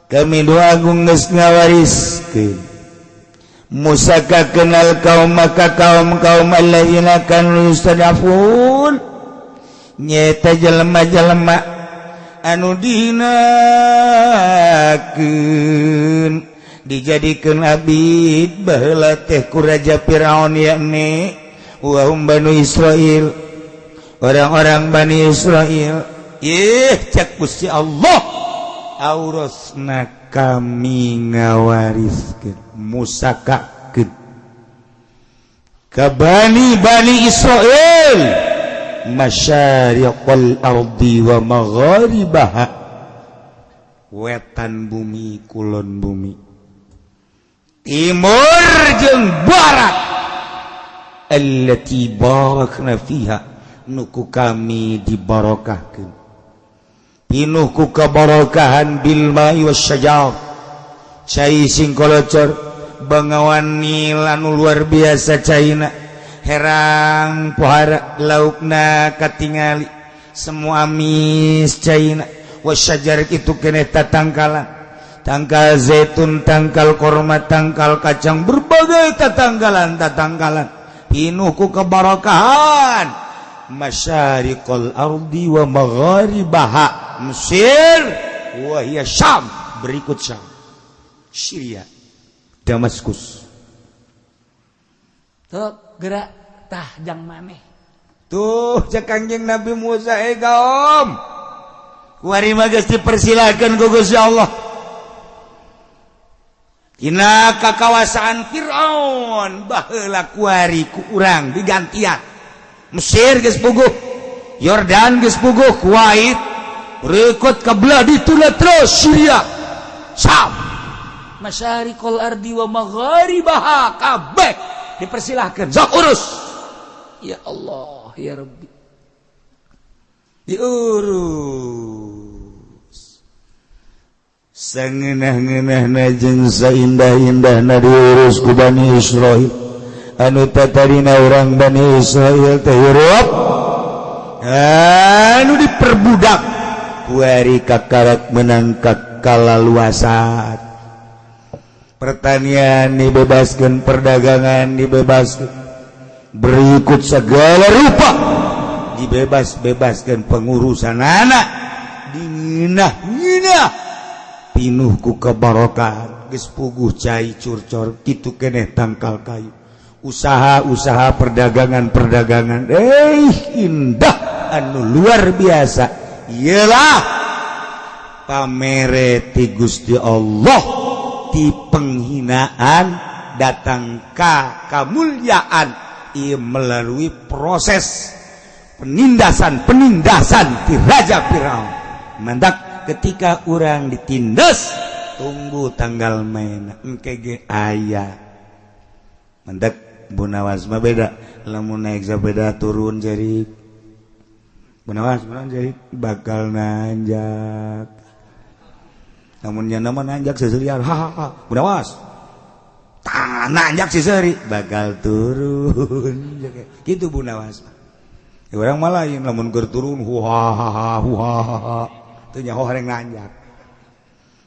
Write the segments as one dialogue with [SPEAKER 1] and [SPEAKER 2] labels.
[SPEAKER 1] kami doa agung geus ngawariskeun musaka kenal kaum maka kaum alladzina kanu yustadafun nyata jelema-jelema anu dihinakeun dijadikeun abid baheula teh ku raja Firaun yakni wa hum banu Israil orang-orang Bani Israil cak Gusti Allah aurasna kami ngawariskeun musakakeun ka Bani Israil masyariqal ardi wa magharibaha wetan bumi kulon bumi timur jeung barat allati barakna fiha nuku kami dibarokahkeun pinuh ku kabarakahan bil ma'i wasyajar cai sing kolocor bangawan nil anu luar biasa caina herang pohara laukna katingali semua amis caina wasyajar itu keneh tatangkalan tangkal zaitun tangkal korma tangkal kacang berbagai tatangkalan pinuh ku kabarakahan masyariqal ardi wa magharibaha Mesir wa hiya Syam berikut Syam Syria Damaskus tuh gerak tah jang maneh tuh cek Kangjeng Nabi Musa kaum kuari mah geus dipersilakeun ku Gusti Allah tina kakawasaan Firaun baheula kuari ku urang digantian Mesir geus puguh Yordan geus puguh Kuwait rekod kabelah dituna terus Syria Syam masyariqal ardi wa magharibaha kabeh dipersilahkan sok urus ya Allah ya Rabbi diurus sangeunah-ngeunahna jeung saindah-indahna diurus ku Bani Israil anu tatarina urang Bani Israil teh hirup anu diperbudak kuari kakarak menang kalaluasan pertanian dibebaskan perdagangan dibebaskan berikut segala rupa dibebaskan pengurusan anak dinginah pinuh ku kebarokan geus puguh cai curcor kitu keneh tangkal kayu usaha perdagangan indah anu luar biasa ialah pamere ti Gusti Allah ti penghinaan datang ka kemuliaan ia melalui proses penindasan ti Raja Firaun mandak ketika orang ditindas tunggu tanggal main engke ge aya mandak Bunawas mah beda lamun naik sepeda turun jerik Bunawas jerik bakal nanjak namun nya nama nanjak seserian Bunawas nanjak seseri bakal turun gitu Bunawas orang malah yang lamun keur turun huhaha teu nyaho hareng nanjak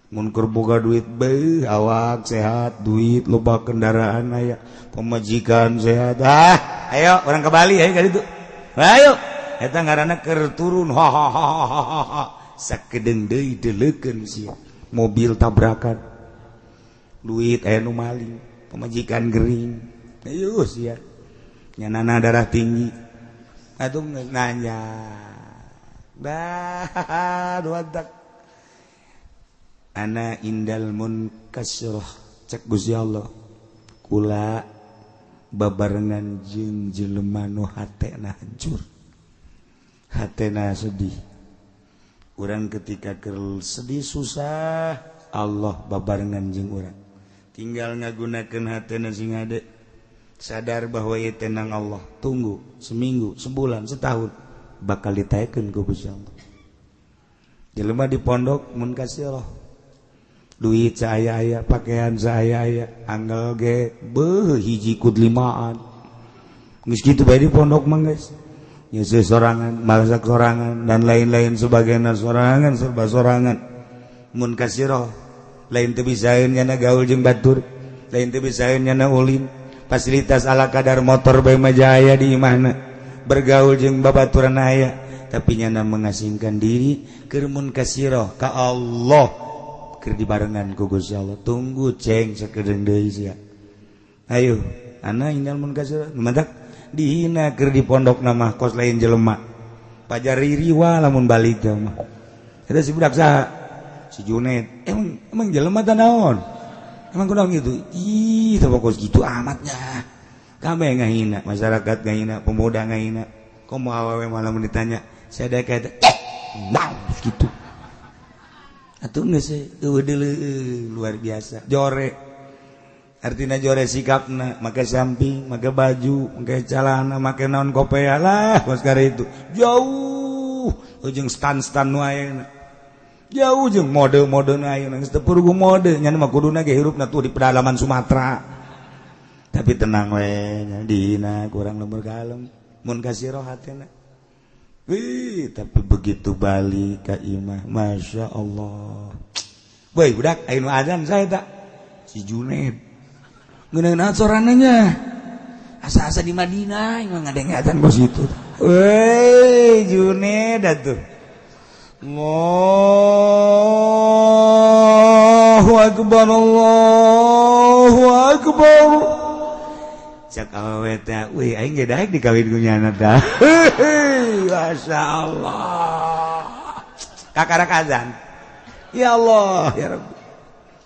[SPEAKER 1] mun keur boga duit beuh awak sehat duit loba kendaraan aya pemajikan sehat ayo orang ke Bali ayo ka ditu ayo eta ngaranna keur turun hahaha sakedeung deui deleukeun sia mobil tabrakan duit aya nu maling pemajikan gering ayo sia nyanana darah tinggi atuh nanya duadak ana indal munkasyrah cek Gusti Allah kula babarengan jeung jelema nu hatena hancur hatena sedih urang ketika keur sedih susah Allah babarengan jeung urang tinggal ngagunakeun hatena sing ade sadar bahwa ieu tenang Allah tunggu seminggu sebulan setahun bakal ditaekeun ku Gusti Allah jelema di pondok mun kasirah duit saya pakaian saya anggal ge beuh hiji kud limaan geus kitu bae di pondok mah geus nyeuseut sorangan masak sorangan dan lain-lain sebagainya sorangan serba sorangan mun kasirah lain teu bisaeun nyana gaul jeung batur, lain teu bisaeun nyana ulin, fasilitas ala kadar motor bae mah jaya di imahna, bergaul jeung babaturan aya, tapi nyana mengasingkan diri keur mun kasiro ka Allah keur dibarengan ku Gusti Allah. Tunggu ceng sakedeung deui sia. Ayo, ana inal mun kasiro numadak dihina keur di pondok nama kos lain jelema. Pajari riwa lamun balik mah. Eta si budak saha? Si Junaid. Emang jelema teh naon? Emang kunaon gitu? Ih, teu kos gitu amatnya. Kabeh ngahina, masyarakat ngahina, pemuda ngahina. Komo awewe malah mun ditanya, sadaya eta nah gitu. Atuh geus luar biasa. Jore. Artina jore sikapna, make samping, make baju, make celana, make naon kopea lah, kos kare itu. Jauh jeung stan-stan nu ayeuna. Jauh jeung mode-mode na ayeuna geus teu perlu mode, nya mah kuduna ge hirupna tuh di pedalaman Sumatera. Tapi tenang we, nya dina kurang lembur kalem, mun kasiro hatena. Wih, tapi begitu balik ka imah, Masya Allah. Boy, budak aya nu adzan saya tak? Si Junaid. Ngeunaan sorananya. Asa-asa di Madinah, emang ngadeng adzan bos itu. Woi, Junaid atuh. Allahu Akbar, Allahu Akbar. Cak awewe teh, wih aing ge daek dikawin ku nyana dah. Masya Allah. Kakarak azan. Ya Allah, ya Rabbi.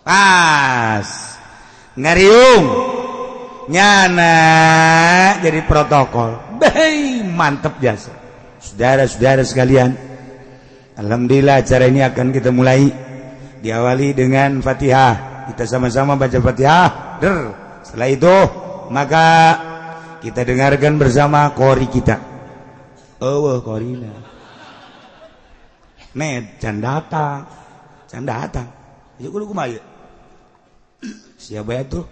[SPEAKER 1] Pas. Ngariung. Nyana jadi protokol. Bey, mantep jasa. Saudara-saudara sekalian, alhamdulillah acara ini akan kita mulai. Diawali dengan Fatihah. Kita sama-sama baca Fatihah. Setelah itu maka kita dengarkan bersama qori kita. Qorina. Ned can datang. Ya kudu kumaha? Siapa itu?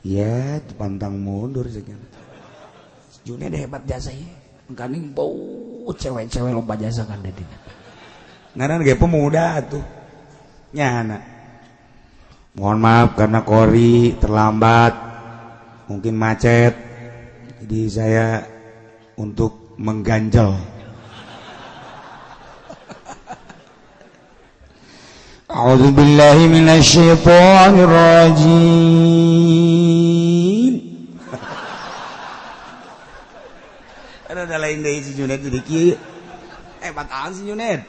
[SPEAKER 1] Ya, pantang mundur sekian. Junaid hebat jasanya. Engkaning bau cewek-cewek lomba jasa kan dedi. Ngaran ge pemuda tuh. Nyana. Mohon maaf karena qori terlambat. Mungkin macet. Jadi saya untuk mengganjal. A'udzu billahi minasy syaithanir rajim. Ada lain deui si Junaid di kieu. Bataan si Junaid.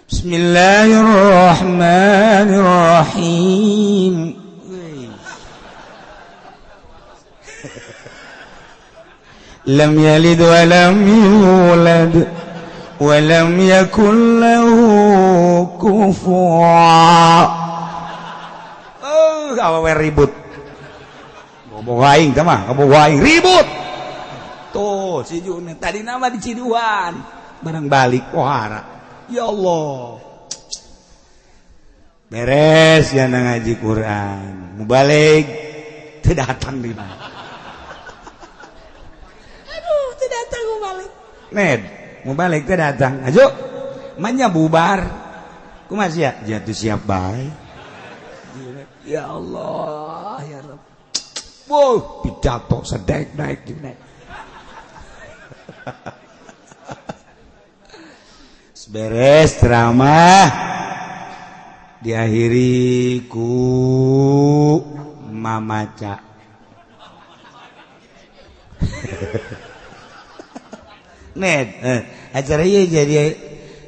[SPEAKER 1] Bismillahirrahmanirrahim. Lam yalid wa lam yulad wa lam yakul lahu kufuwan. Awewe ribut. Bobogoh aing teh mah, bobogoh aing ribut. Tuh si Junaid tadi nama di Ciduan. Barang balik pohara. Ya Allah. Beres ya ngaji Quran. Mau balik teu datang di mana. Datang mau balik. Ned, mau balik teh datang. Ajo, manya bubar. Kumaha sia? Jatuh siap bae. Ya Allah, ya Rabb. Wow, pidato sedek-dek Junaid. Beres ceramah diakhiri ku mamaca. Ned, acara ieu jadi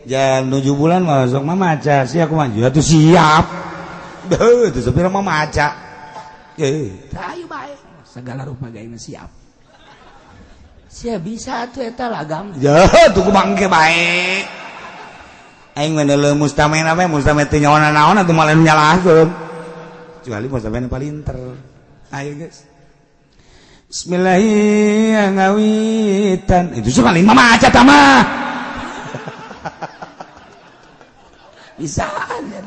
[SPEAKER 1] jam 7 bulan masuk mamaca. Sia kumaha? Atuh siap. Beuh, teu sapira mamaca. Ayo bae. Segala rupa gaina siap. Sia bisa atuh eta lagam. Ya, tuh kumangke bae. Aing mah leumus tamena we, mustame teu nyaona-naon atuh malah nyalahkeun. Kecuali mustamena palinter. Ayo guys. Bismillahirrahmanirrahim. Itu sih paling mamaca tah mah. Bisaan ya.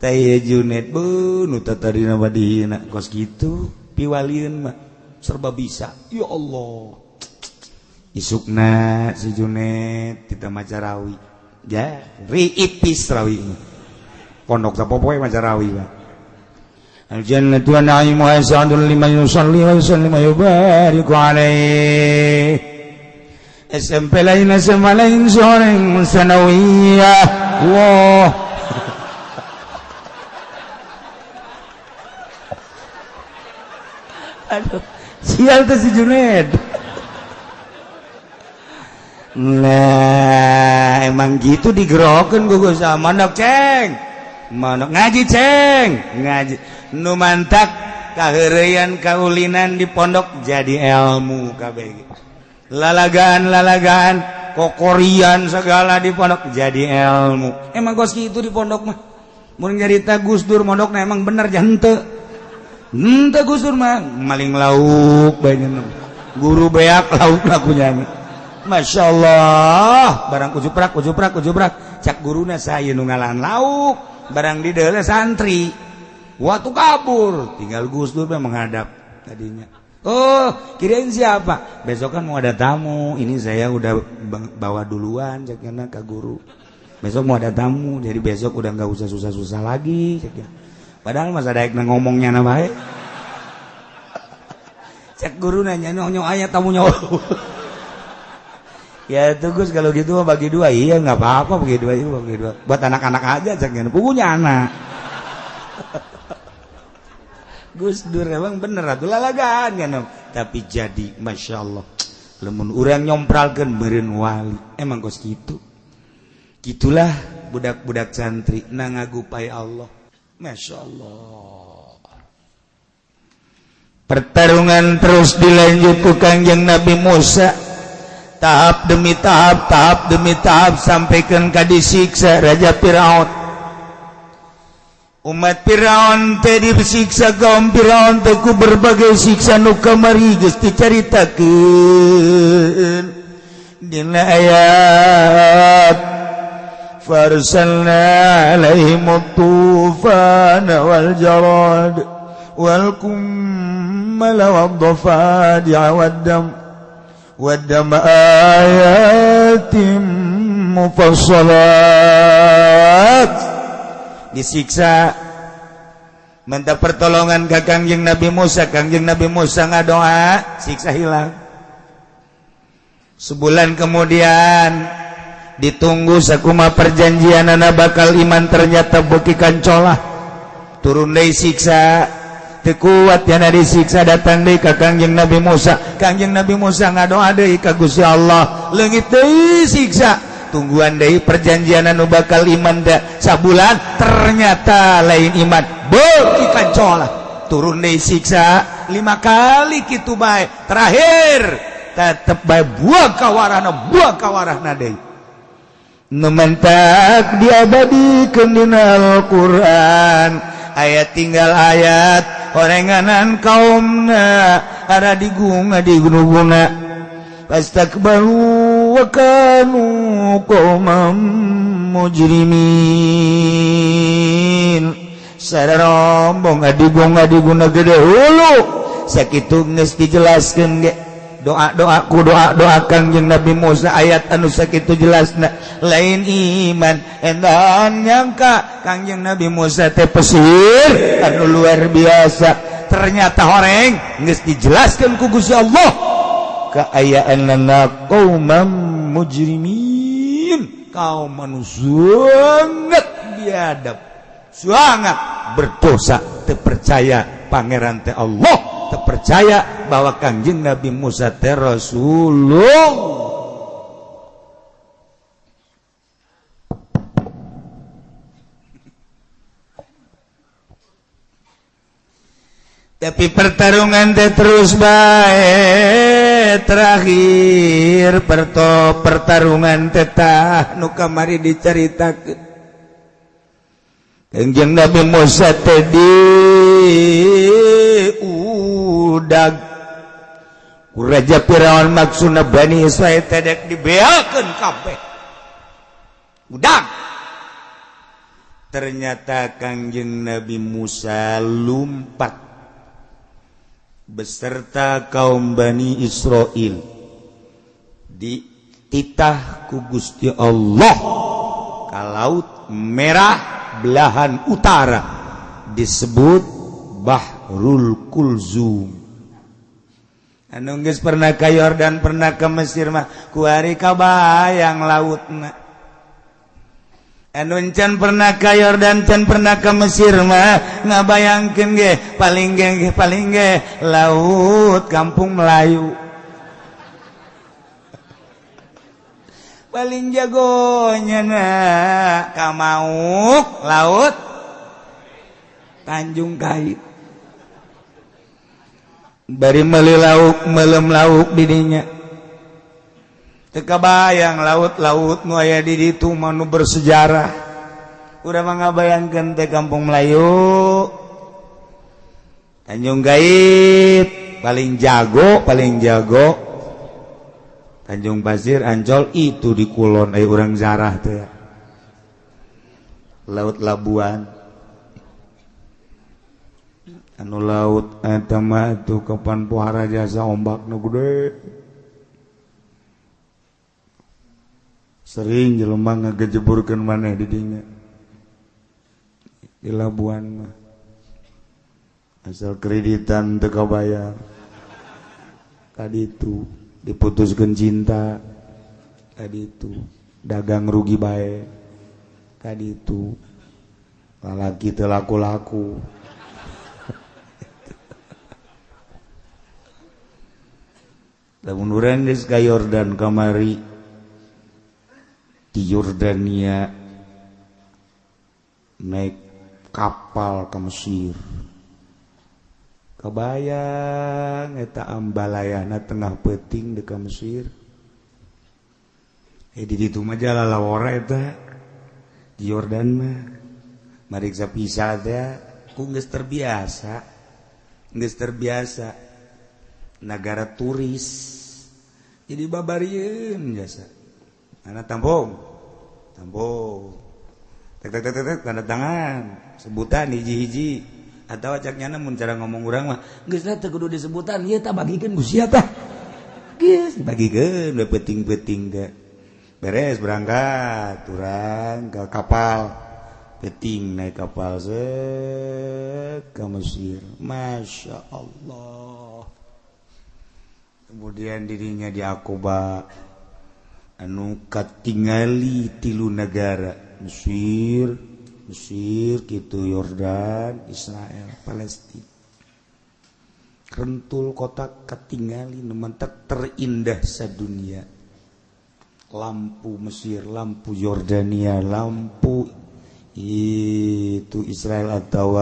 [SPEAKER 1] Tah ieu Junaid beuh nu tatarina badina kos kitu piwalieun mah serba bisa. Ya Allah. Isukna si Junaid kita maca rawi. Ya, riipis rawi. pondok sapopoe Macarawi Pak. Al jannatu wa na'imu wa sa'adun liman yusalli wa yusallim wa yubariku alaih. SMP lain SMA lain soreng sanawiyah. Wah. Aduh, sial tuh si Junaid. Nah, emang gitu digerokeun gugus sama manok ceng. Manok ngaji ceng, ngaji. Nu mantak kaheureyan kaulinan di pondok jadi ilmu kabeh. Lalagaan kokorian segala di pondok jadi ilmu. Emang gos kitu di pondok mah. Mun nyarita Gus Dur mondokna emang bener jan henteu. Henteu Gus Dur mah maling lauk bae guru beak lauk lakunya. Masya Allah, barang ujuprak cak guruna saya nu ngalahan lauk, barang di dalam santri waktu kabur tinggal Gus Dur menghadap tadinya. Oh, kirain siapa? Besok kan mau ada tamu, ini saya udah bawa duluan caknya ke guru. Besok mau ada tamu, jadi besok udah nggak usah susah-susah lagi caknya. Padahal masa daek ngomongnya nama cak guru nanya nyong ayat tamunya. Ya itu Gus kalau gitu bagi dua, iya nggak apa-apa bagi dua buat anak-anak aja caknya, punya anak. Gus Dur emang bener atuh lalagaan kan, tapi jadi Masya Allah lemun urang nyompralkeun meureun wali emang kos gitu. Gitulah budak-budak santri nangagupai Allah. Masya Allah. Pertarungan terus dilanjut ku Kangjeng Nabi Musa. Tahap demi tahap sampaikan ka disiksa Raja Firaun. Umat Firaun teh disiksa kaum Firaun teh ku berbagai siksa nu kamari geus dicaritakeun dina ayat farsalna alaihim tufana wal jarad wal kummala wad dafadi'a wad dam wadam ayatim mufassalat. Disiksa minta pertolongan ke Kangjeng Nabi Musa. Kangjeng Nabi Musa ngadoa, siksa hilang. Sebulan kemudian ditunggu sakuma perjanjian anak bakal iman, ternyata beki kancolah turun dari siksa. Kuat yana disiksa datang deui ka Kangjeng Nabi Musa. Kangjeng Nabi Musa ngadoa deui ka Gusti Allah, leungit deui siksa, tungguan deui perjanjian anu bakal iman da sabulan, ternyata lain iman, beuki kancolah turun deui siksa 5 kali kitu bae, terakhir tetep bae buah kawarahna deui. Nu mentak diabadikeun dina Al-Qur'an, ayat tinggal ayat orenganan kaumna ada di gunung-gunung pastakbaru wa kanu qauman mujrimin. Sadarombong adiguna gede hulu sakitu geus dijelaskeun ge doa Kangjeng Nabi Musa ayat anu sakitu jelasna lain iman endan nyangka Kangjeng Nabi Musa teh pesir anu luar biasa, ternyata horeng geus dijelaskeun ku Gusti Allah kaayaanna qaumam mujrimin, kaum anu sangat biadab, sangat berdosa, teu percaya pangeran teh Allah, terpercaya bahwa Kangjeng Nabi Musa teh Rasulullah. Tapi pertarungan teh terus bae, terakhir pertarungan teh tah nu kamari dicaritakeun. Kangjeng Nabi Musa teh udag ku Raja Firaun, maksudna Bani Israil teh dek dibeakeun kabeh udag. Ternyata Kangjeng Nabi Musa lumpat beserta kaum Bani Israil dititah ku Gusti Allah ka Laut Merah belahan utara disebut Bahrul Kulzum. Anu geus pernah ka Yordan, pernah ke Mesir mah kuari kabayang lautna. Anu can pernah ka Yordan, can pernah ke Mesir mah ngabayangkeun ge paling ge laut Kampung Melayu. Paling jagonya na Kamauk laut Tanjung Kait. Bari meuli lauk melem lauk didinya. Teu kabayang laut-laut nu aya di ditu manu bersejarah. Urang mah ngabayangkeun teh Kampung Melayu. Tanjung Kait paling jago. Tanjung Pasir, Ancol itu di Kulon aya urang zarah teh. Laut Labuan. Anu laut eta mah tuh kapan pohara jasa ombakna gede. Sering jelema ngagejeburkeun maneh di dinya. Di Labuan mah. Asal kreditan teu kabayar. Kaditu diputuskeun cinta. Kaditu dagang rugi bae. Kaditu lalaki teu laku-laku. Lamun urang geus ka Yordan kamari di Yordania naik kapal ke Mesir. Kabayang eta ambalayana tengah peuting di ka Mesir. Di ditu mah jalalawara eta di Yordan mah. Mariksa pisah teh ku geus terbiasa. Negara turis. Jadi babarieun jasa. Ana tampung. Tek tanda tangan. Sebutan hiji-hiji. Atawa cak nyana mun cara ngomong urang mah geus teh kudu disebutan, ieu tah bagikeun ku sia tah. Geus bagikeun we peuting-peuting teh. Beres berangkat urang ke kapal. Peuting naik kapal ke Mesir. Masya Allah. Kemudian dirinya di Aqaba anu katingali 3 negara Mesir kitu Yordan, Israel, Palestina. Rentul kota katingali nu mantak terindah sadunia. Lampu Mesir, lampu Yordania, lampu itu Israel atau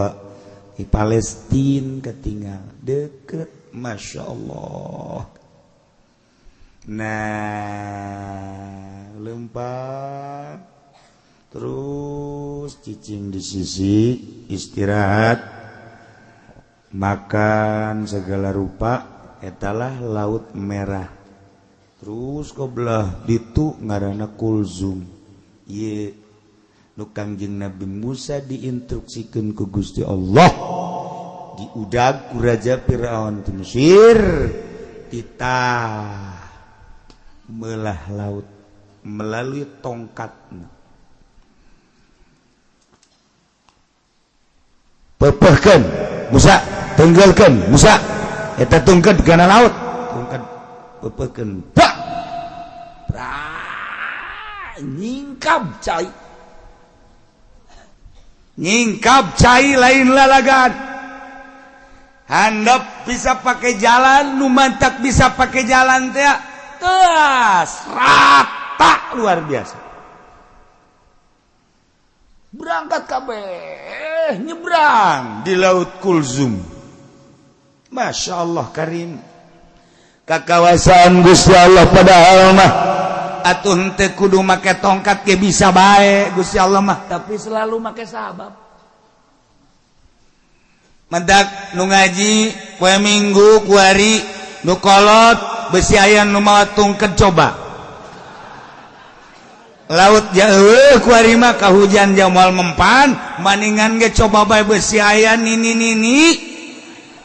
[SPEAKER 1] di Palestina ketinggal deket, Masya Allah. Nah, lempar terus cicing di sisi istirahat makan segala rupa etalah Laut Merah. Terus kebelah ditu ngaranna Kulzum. Ieu nu Kangjeng Nabi Musa diinstruksikeun ku Gusti Allah diudag ku Raja Firaun ti Mesir titah melah laut melalui tongkatna. Pepehkeun Musa, tenggelkeun Musa eta tungked kana laut. Tungked pepehkeun. Bak. Nyingkap cai lain lalagan. Handap bisa pakai jalan, nu mantak bisa pakai jalan teh. Teas rata luar biasa. Berangkat kabeh nyebrang di Laut Kulzum. Masya Allah karim. Kakawasan Gusti Allah padahal mah atuh teu kudu make tongkat ge bisa bae Gusti Allah mah, tapi selalu make sabab. Mendak nu ngaji poe Minggu kuari nu kolot besi aya nu mawa tungked coba. Laut jauh kuari mah kahujan jamal mempan maningan ge coba bae besi aya nini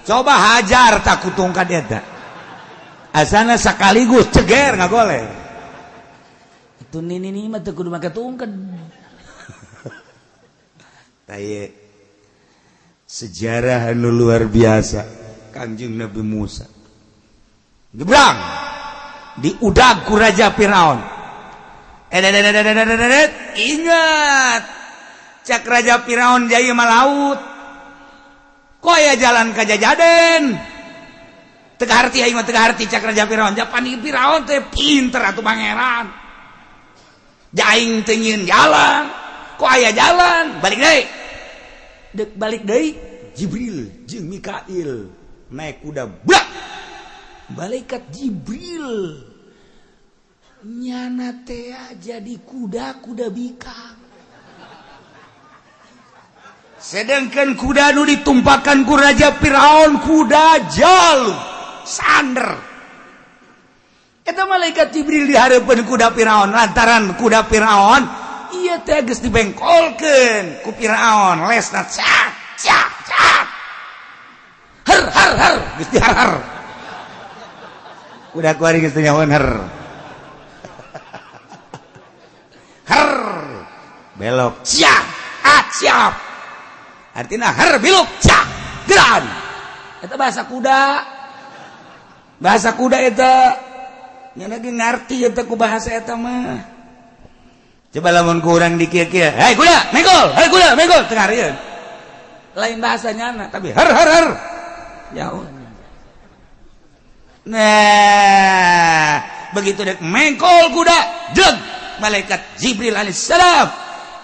[SPEAKER 1] coba hajar tak kutungkad eta. Asana sekaligus ceger ngagoleh. Itu nini mah teu kudu make tungked. sejarah anu luar biasa Kanjeng Nabi Musa gebrang diudag ku Raja Firaun. Ingat cak Raja Firaun jaya malaut kok aya jalan ka Jajaden teu harti aing mah teu harti cak Raja Firaun japan Firaun teh pinter atuh pangeran jaing teu nyieun jalan kok aya jalan balik deui dek balik deui Jibril jeung Mikail naik kuda blak malaikat Jibril nyana teh jadi kuda bikang sedangkan kuda nu ditumpakan ku Raja Firaun kuda jalu sander eta malaikat Jibril dihareupeun kuda Firaun lantaran kuda Firaun ieu teh geus dibengkolkeun ku Firaun lesna cak cak cak har geus dihar kuda kuari geus teu nyahoan har belok siap siap artinya har belok cak geran eta bahasa kuda eta nya lagi ngarti eta ku bahasa eta mah coba lamun ku urang di kieu-kieu hei kuda megol teu ngarieun lain bahasanya tapi har jauh nah begitu dek mengkol kuda jeung malaikat Jibril alaihissalam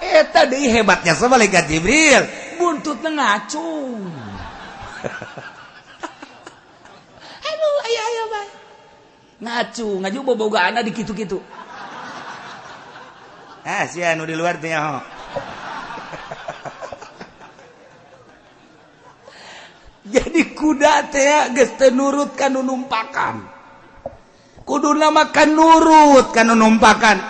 [SPEAKER 1] eta deui hebatnya sa malaikat Jibril buntutna ngacung aduh aya bae ngaju bobogaana di kitu-kitu sia anu di luar teh nyaho jadi kuda teh geus teu nurut kanu numpakan kuduna makan nurut kanu numpakan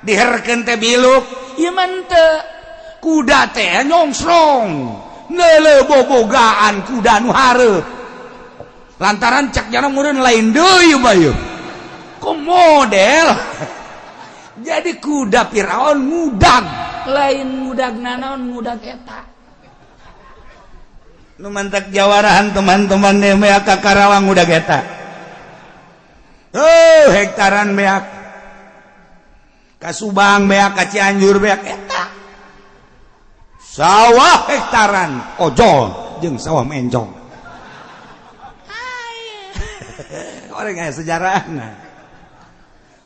[SPEAKER 1] diherkeun teh biluk ieu mah teu kuda teh nyongsrong neuleuh bobogaan kuda nu hareup lantaran cak jana meureun lain deui bae ku model jadi kuda Firaun ngudag lain ngudagna naon ngudag eta nu mantak jawarahan teman-teman beak ka Karawang ngudag eta hektaran beak ka Subang beak ka Cianjur beak eta sawah hektaran ojol jeung sawah mencong orang aya sejarahna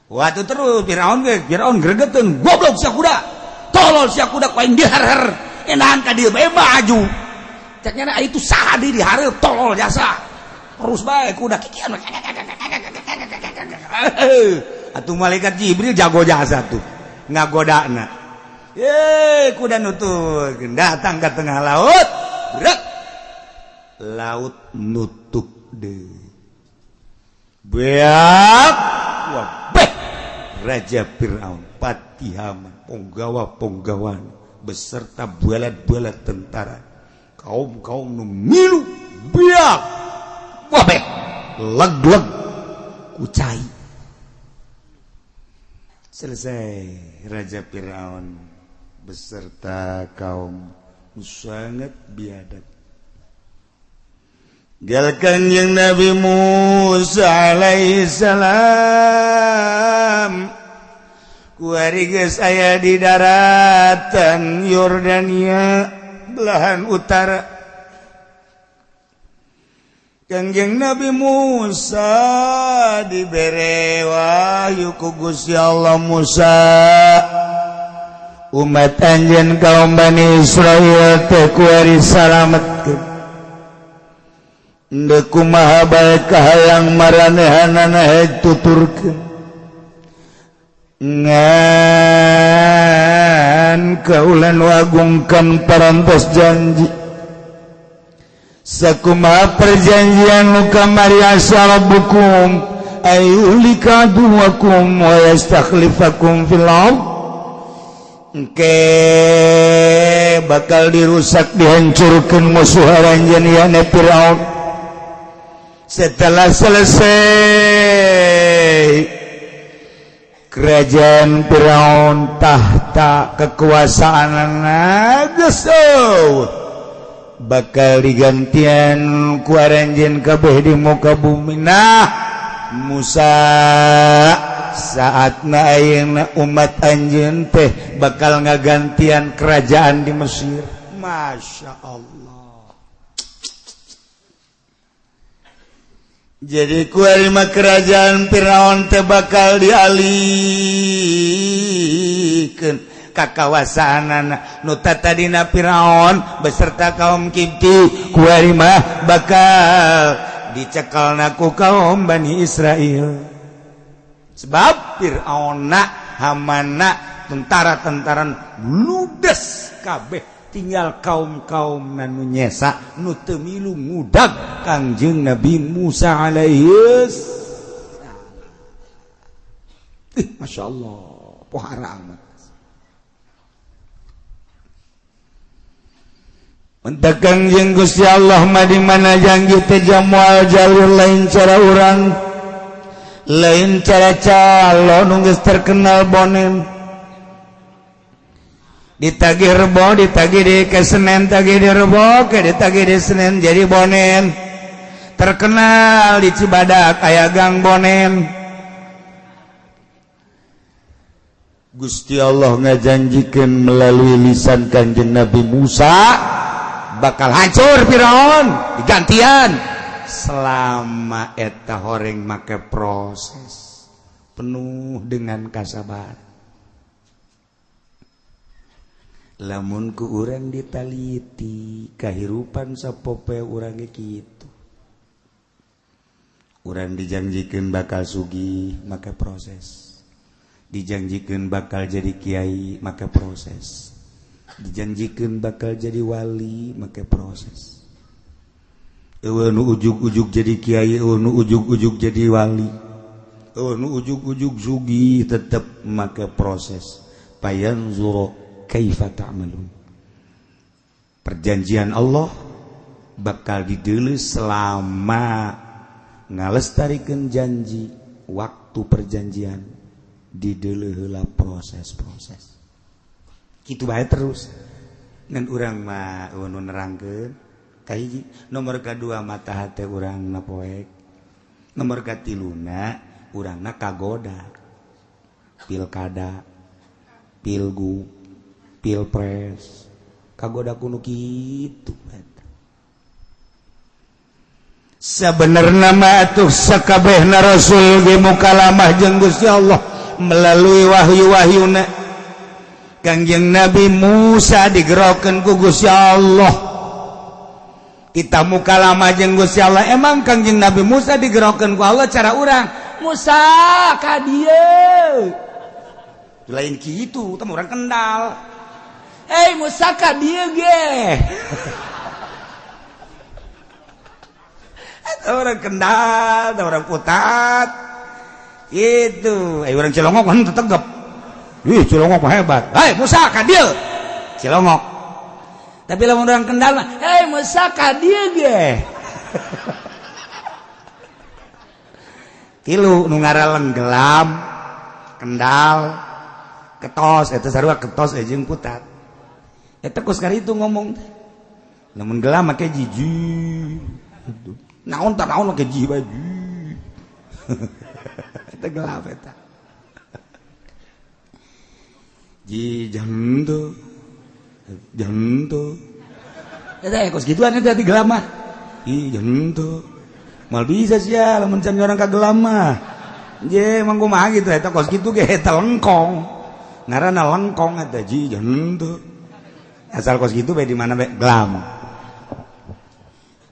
[SPEAKER 1] waktu terus Firaun gregeteun goblok sia kuda tolol sia kuda ku aing dihar-har enahan ka dieu bae maju caknya itu saha di dihareup tolol jasa terus bae kuda kikian atuh malaikat Jibril jago jasa tuh ngagodana kuda nutup datang ke tengah laut berat laut nutup deui beak wabeh Raja Firaun Patihaman ponggawa-ponggawan beserta bualat-bualat tentara kaum nu milu beak wabeh leg-leg kucai selesai Raja Firaun beserta kaum sangat biadab galkan yang Nabi Musa alaihissalam kuari geus aya di daratan Yordania belahan utara Kangjeng Nabi Musa dibere wahyu ku Gusti Allah Musa umat anjeun kaum Bani Israil teh kuari salametkeun deuk kumaha bae kahalang maranehanana tuturkeun ngan kaulan wagungkan parantos janji sakumaha perjanjian nu kamari asarabukum ayulika duwakum wa yastakhlifakum fil ard engke bakal dirusak dihancurkeun musuh ranjaniana Firaun setelah selesai kerajaan Firaun tahta kekuasaan bakal digantian ku aranjeun kabeh di muka bumi. Nah Musa saatna ayeuna umat anjeun teh bakal ngagantian kerajaan di Mesir. Masya Allah. Jadi kuarima kerajaan Firaun teh bakal dialihkeun kakawasanana nu tatadina Firaun beserta kaum Kipti kuarima bakal dicekelna ku kaum Bani Israel. Sebab Fir'auna Hamana tentara-tentaran ludes kabeh tinggal kaum-kaum nanu nyesa nu teu milu ngudag Kangjeng Nabi Musa alaihi salam. Masya Allah pohara amat. Mentak Kangjeng Gusti Allah mah di mana janji teh jamual jalur lain cara urang lain cara calon nu geus terkenal bonen ditagih rebo ditagih di ke Senen tagih di rebo ke ditagih di Senen jadi bonen terkenal di Cibadak aya gang bonen. Gusti Allah ngajanjikeun melalui lisan Kanjeng Nabi Musa bakal hancur Firaun digantian selama eta horeng make proses penuh dengan kasabaran. Lamun ku urang ditaliti kahirupan sapopoe urang ge kitu. Urang dijanjikeun bakal sugih make proses. Dijanjikeun bakal jadi kiai make proses. Dijanjikeun bakal jadi wali make proses. Eueuh nu ujug-ujug jadi kiai, eueuh nu ujug-ujug jadi wali. Eueuh nu ujug-ujug sugih tetep make proses. Payanzuru kaifa ta'malun. Perjanjian Allah bakal dideuleu selama ngalestarikeun janji waktu perjanjian dideuleu heula proses-proses. Kitu bae terus. Ngan urang mah nu nerangkeun kahiji nomor kadua mata hate urang na poek. Nomor katiluna urangna kagoda. Pilkada, pilgub, pilpres. Kagoda kudu kitu eta. Sabenerna mah atuh sakabehna rasul ge mukalamah jeung Gusti Allah melalui wahyu-wahyuna. Kangjeng Nabi Musa digerokeun ku Gusti Allah. Kita mukalamah jeung Gusti Allah. Emang Kangjeng Nabi Musa digerokeun ku Allah cara urang. Musa ka dieu. Lain kitu, teh urang kendal. Musa ka dieu ge. Eta urang kendal, eta urang putat. Itu, urang Cilongok mah teu tegep. Cilongok mah hebat. Musa ka dieu. Cilongok. Tapi lamun urang Kendal mah, Musa ka dieu ge. Tilu nu ngaralen Gelam, Kendal, Ketos, eta sarua Ketos jeung Putat. Eta kos karitu ngomong. Lamun Gelam make jiji. Naon tah naon make jiji bae. Eta Gelam eta. Jantu eta kos gituan eta di Gelam mah jantu mal bisa sia lamun can orang ka Gelam mah je mangku mah gitu eta kos kitu ge eta lengkong ngaranna lengkong eta jantu asal kos kitu bae di mana bae Gelam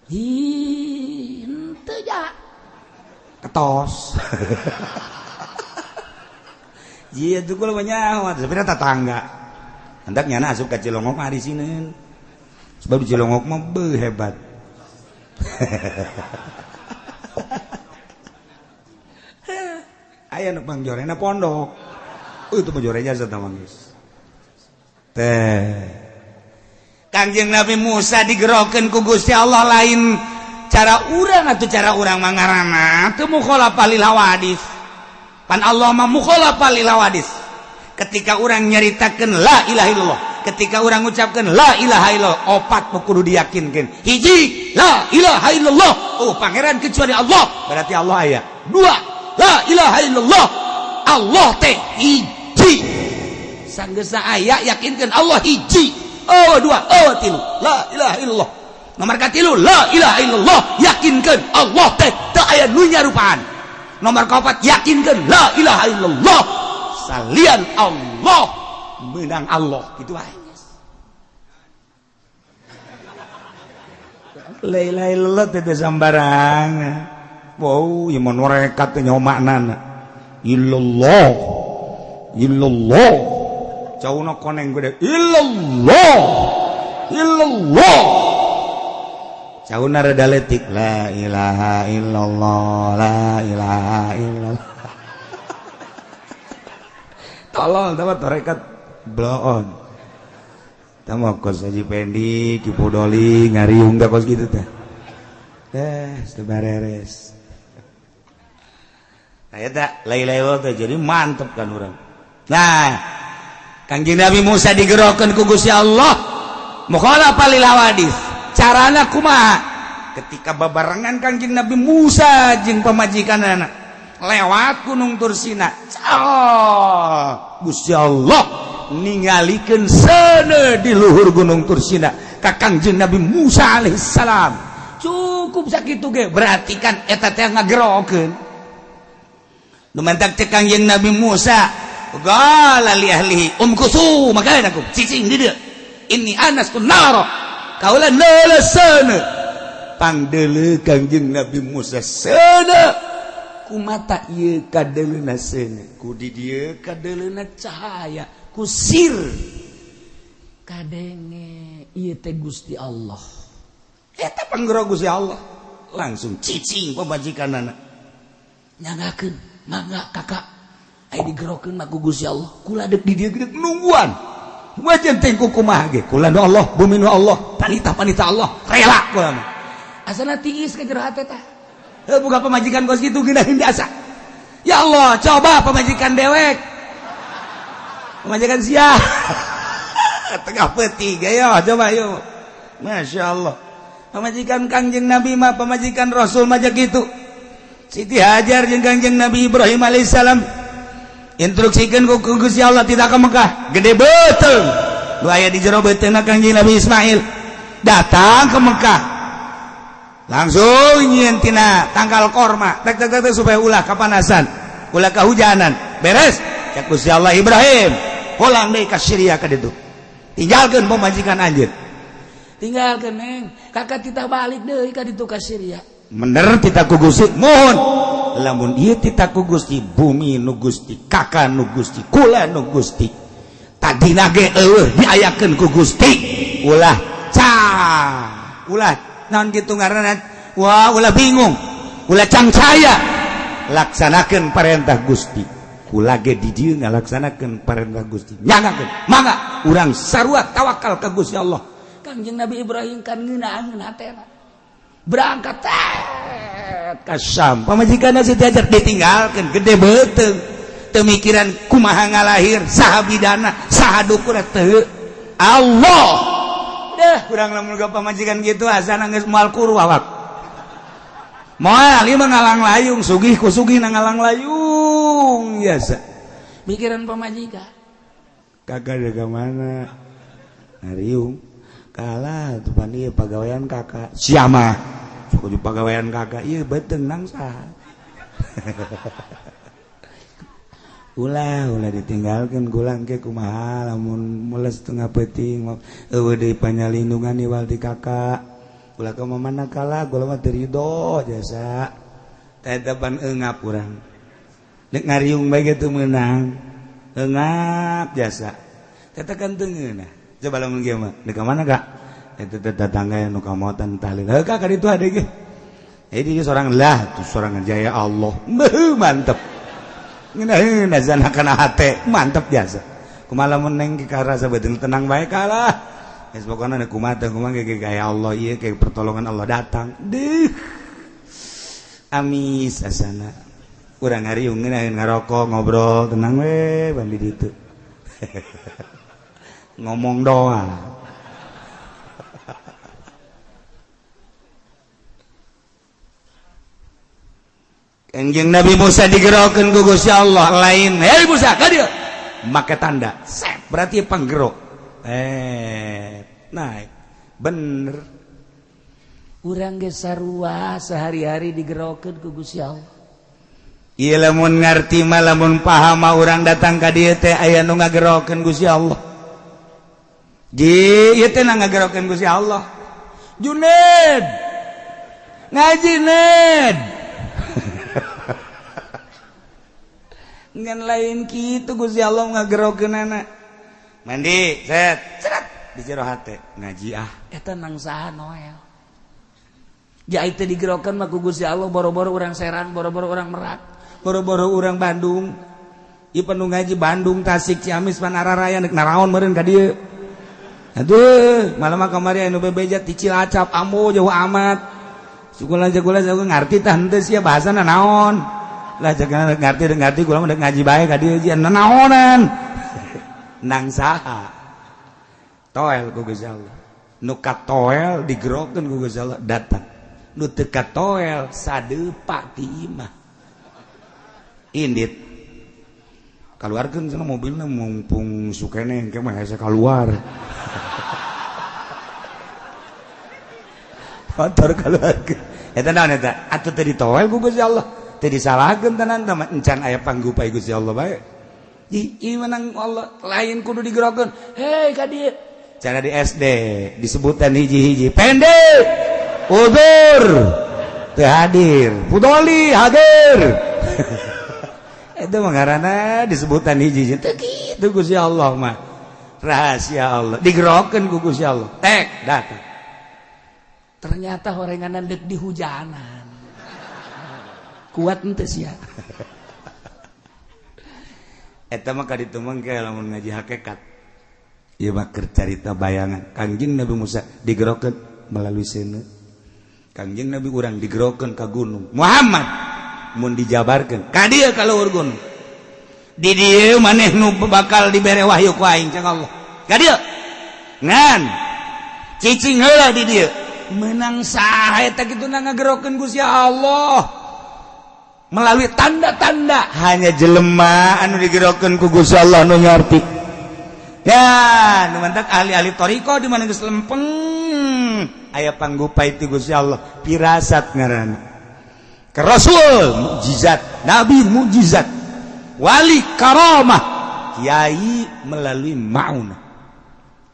[SPEAKER 1] henteu ja Ketos iya tuh kalau banyak, sebenarnya tetangga. Hendak nyana asup ke Cilongok mah hari Senin. Sebab di Cilongok mah hebat. Aya nu pangjorena pondok. Itu pangjorenya zat mangis. Teh. Kangjeng Nabi Musa digerokeun ku Gusti Allah lain cara urang atuh cara urang mangarana teu mukhalafah lil hawadits. pan Allah mah mukhalafa lil hawadis. Ketika orang nyaritakeun la ilaha illallah, ketika orang ngucapkeun la ilaha illallah, opat kudu diyakinkeun. Hiji, la ilaha illallah, oh pangeran kecuali Allah, berarti Allah aya. Dua, la ilaha illallah, Allah teh hiji. Sanggeusna aya yakinkeun Allah hiji. Oh dua, oh tilu, la ilaha illallah. Nomor katilu, la ilaha illallah, yakinkeun Allah teh teu aya nu nyarupaan. Nomor kaopat, yakinkeun la ilaha illallah, salian Allah menang Allah gitu aja. La ilaha illallah teh sambarangan. Wow, ieu mun rekat teh nyawa maknana. Illallah. Illallah. Cauna koneng gede. Illallah. Illallah. Cauna rada letik. La ilaha illallah. La ilaha illallah. Tolong dapat rekat blow on. Tamu kos Haji Pendi, Kipu Doli, ngariung dah kos gitu teh. Sebareres. Nah, eta la ilaha illallah teh jadi mantep kan urang. Nah, Kangjeng Nabi Musa digerokeun ku Gusti Allah, mukhalafa lil hawadis. Carana kumaha? Ketika babarengan Kangjeng Nabi Musa jeung pamajikanana lewat Gunung Tursina. Gusti Allah ningalikeun seuneu di luhur Gunung Tursina ka Kangjeng Nabi Musa alaihissalam. Cukup sakitu ge, berarti kan eta teh ngagerokeun. Nu mantak teh Kangjeng Nabi Musa, qala li ahlihi umkusu, makana aku cicing di dieu. Inni anastun nara. Kaula neuleuh seuneu. Pangdeuleuh Kangjeng Nabi Musa seuneu. Kumata ieu kadeleuna seuneu, ku di dieu kadeleuna cahaya, ku sir kadenge ieu teh Gusti Allah. Eta panggero Gusti Allah. Langsung cicing pamajikanana. Nyangakeun, mangga kakak. Aya digerokeun mah ku Gusti Allah. Kula deuk di dieu geus nungguan. Wajan teh kumaha ge? Kula nu Allah, bumi nu Allah, panita-panita Allah, rela kula mah. Asana tiis ka jero hate teh. Bukan pemajikan kos gitu ginahin biasa. Ya Allah, coba pemajikan dewek, pemajikan siap tengah peti ya, coba yuk. Masya Allah, pemajikan Kangjeng Nabi mah, pemajikan Rasul mah gitu. Siti Hajar jeung Kangjeng Nabi Ibrahim alaihissalam instruksikeun ku Gusti Allah tidak ke Mekah, gede betul. Lu aya di jero beuteungna Kangjeng Nabi Ismail datang ke Mekah. Langsung nyieun tina tangkal korma, tek supaya ulah kapanasan, ulah kahujanan. Beres, cek Gusti Allah Ibrahim, pulang deui ka Syria ka ditu. Tinggalkeun pemajikan anjeun. Tinggalkeun neng, kakak titah balik deui ka ditu ka Syria. Bener titah ku Gusti, mohon. Lamun ieu titah ku Gusti, bumi nu Gusti, kakak nu Gusti, kula nu Gusti. Tadina ge eueuh diayakeun ku Gusti. Ulah ulah naon kitu ngaranna, wah ulah bingung, ulah cangcaya, laksanakeun parentah Gusti. Kula ge di dieu ngalaksanakeun parentah Gusti. Nyangakeun, mangga urang sarua tawakal ka Gusti Allah. Kangjeng Nabi Ibrahim kan ngeunaheun hatena. Berangkat ka Syam. Pamajikanna Siti Hajar ditinggalkeun gede beuteung. Teu mikiran kumaha ngalahir, saha bidana, saha dukuna teu. Allah kurang lamun ga pamajikan gitu asana geus moal kuru awak. Moal ieu mah ngalang layung, sugih ku sugih na ngalang layung biasa. Mikiran pamajikan. Kakak jaga mana? Ngariung. Kalah tuh pan ieu pagawean kakak. Sia mah. Suku di pagawean kakak ieu beuteung nang saha. Ulah ditinggalkan gulang ke kumaha lamun mules tengah peuting eueuh deui panyalindungan iwal di kakak. Ulah ka mana kala gula mah teu ridho jasa. Tetapan eungap urang. Nek ngariung bae teu meunang. Eungap jasa. Tetakan teu ngeunah. Coba lamun kieu mah. Nek ka mana Kak? Eta tetangga nu kamotan tahlil. Heuh Kak ka ditu ade ge. Jadi seorang lah tuh seorang jaya Allah. Mantep. Ngeunaheun azan kana hate mantep biasa. Kumaha lamun neng karasa beuteung tenang bae kalah. Geus pokona kumaha teh kumaha ge gaya Allah ieu ke pertolongan Allah datang. Deuh. Amis asana. urang ngariung ngarokok ngobrol tenang we bandi ditu ngomong doang Kanjeng Nabi Musa digerokeun ku Gusti Allah lain hei Musa ka dieu make tanda set berarti panggerok naik bener urang ge sarua sehari-hari digerokeun ku Gusti Allah ieu lamun ngarti mah lamun paham mah urang datang ka dieu teh aya nu ngagerokeun Gusti Allah ieu teh ngagerokeun Gusti Allah Junaid ngaji Ned ngan lain kitu Gusti Allah ngagerokeunana mandi set ceret di jero hate ngaji eta nang saha Noel ja itu digerokeun mah ku Gusti Allah boro-boro urang Serang boro-boro urang Merak boro-boro urang Bandung ieu panu ngaji Bandung Tasik Ciamis Panararaya neuk naraon meureun ka dieu aduh malam kamari anu bebejat ti Cilacap ambo jauh amat sukula ngarti tah henteu sia bahasana naon lah jangan ngerti gua mah ngaji bae ka dieu jian naonan nang saha toel ku Gusti Allah nu katoel digerokeun ku Gusti Allah datang nu teu katoel sadeupa ti imah indit kaluarkeun cenah mobilna mumpung sukene engke mah hese kaluar motor kaluarkeun eta naon eta atuh teu ditoel ku Gusti Allah teu disalahkeun tenan teh encan aya panggupai Gusti Allah bae. Ieu menang Allah lain kudu digerokeun. Hei ka dieu. Cara di SD disebutan hiji-hiji. Pendek. Udur. Teu hadir. Pudoli hadir. Itu mah ngaranna disebutan hiji-hiji. Teu kitu Gusti Allah mah. Rahasia Allah. Digerokeun ku Gusti Allah. Tek datang. Ternyata horenganan deuk di hujanan. Kuat ente sia eta mah kaditu mangke lamun ngaji hakikat ieu mah keur carita bayangan Kangjeng Nabi Musa digerokeun melalui seuneu Kangjeng Nabi urang digerokeun ka gunung Muhammad mun dijabarkeun ka dieu ka luhur gunung di dieu maneh nu bakal dibere wahyu ku aing cang Allah ka dieu ngan cicing heula di dieu meunang saha eta kitu ngagerokeun Gusti Allah melalui tanda-tanda hanya jelema anu digerokeun ku Gusti Allah nu ngarti ya nu mantak ahli-ahli thariqah di mana geus lempeng aya panggupai ti Gusti Allah pirasat ngaranna ke rasul mukjizat nabi mukjizat wali karamah kiai melalui mauna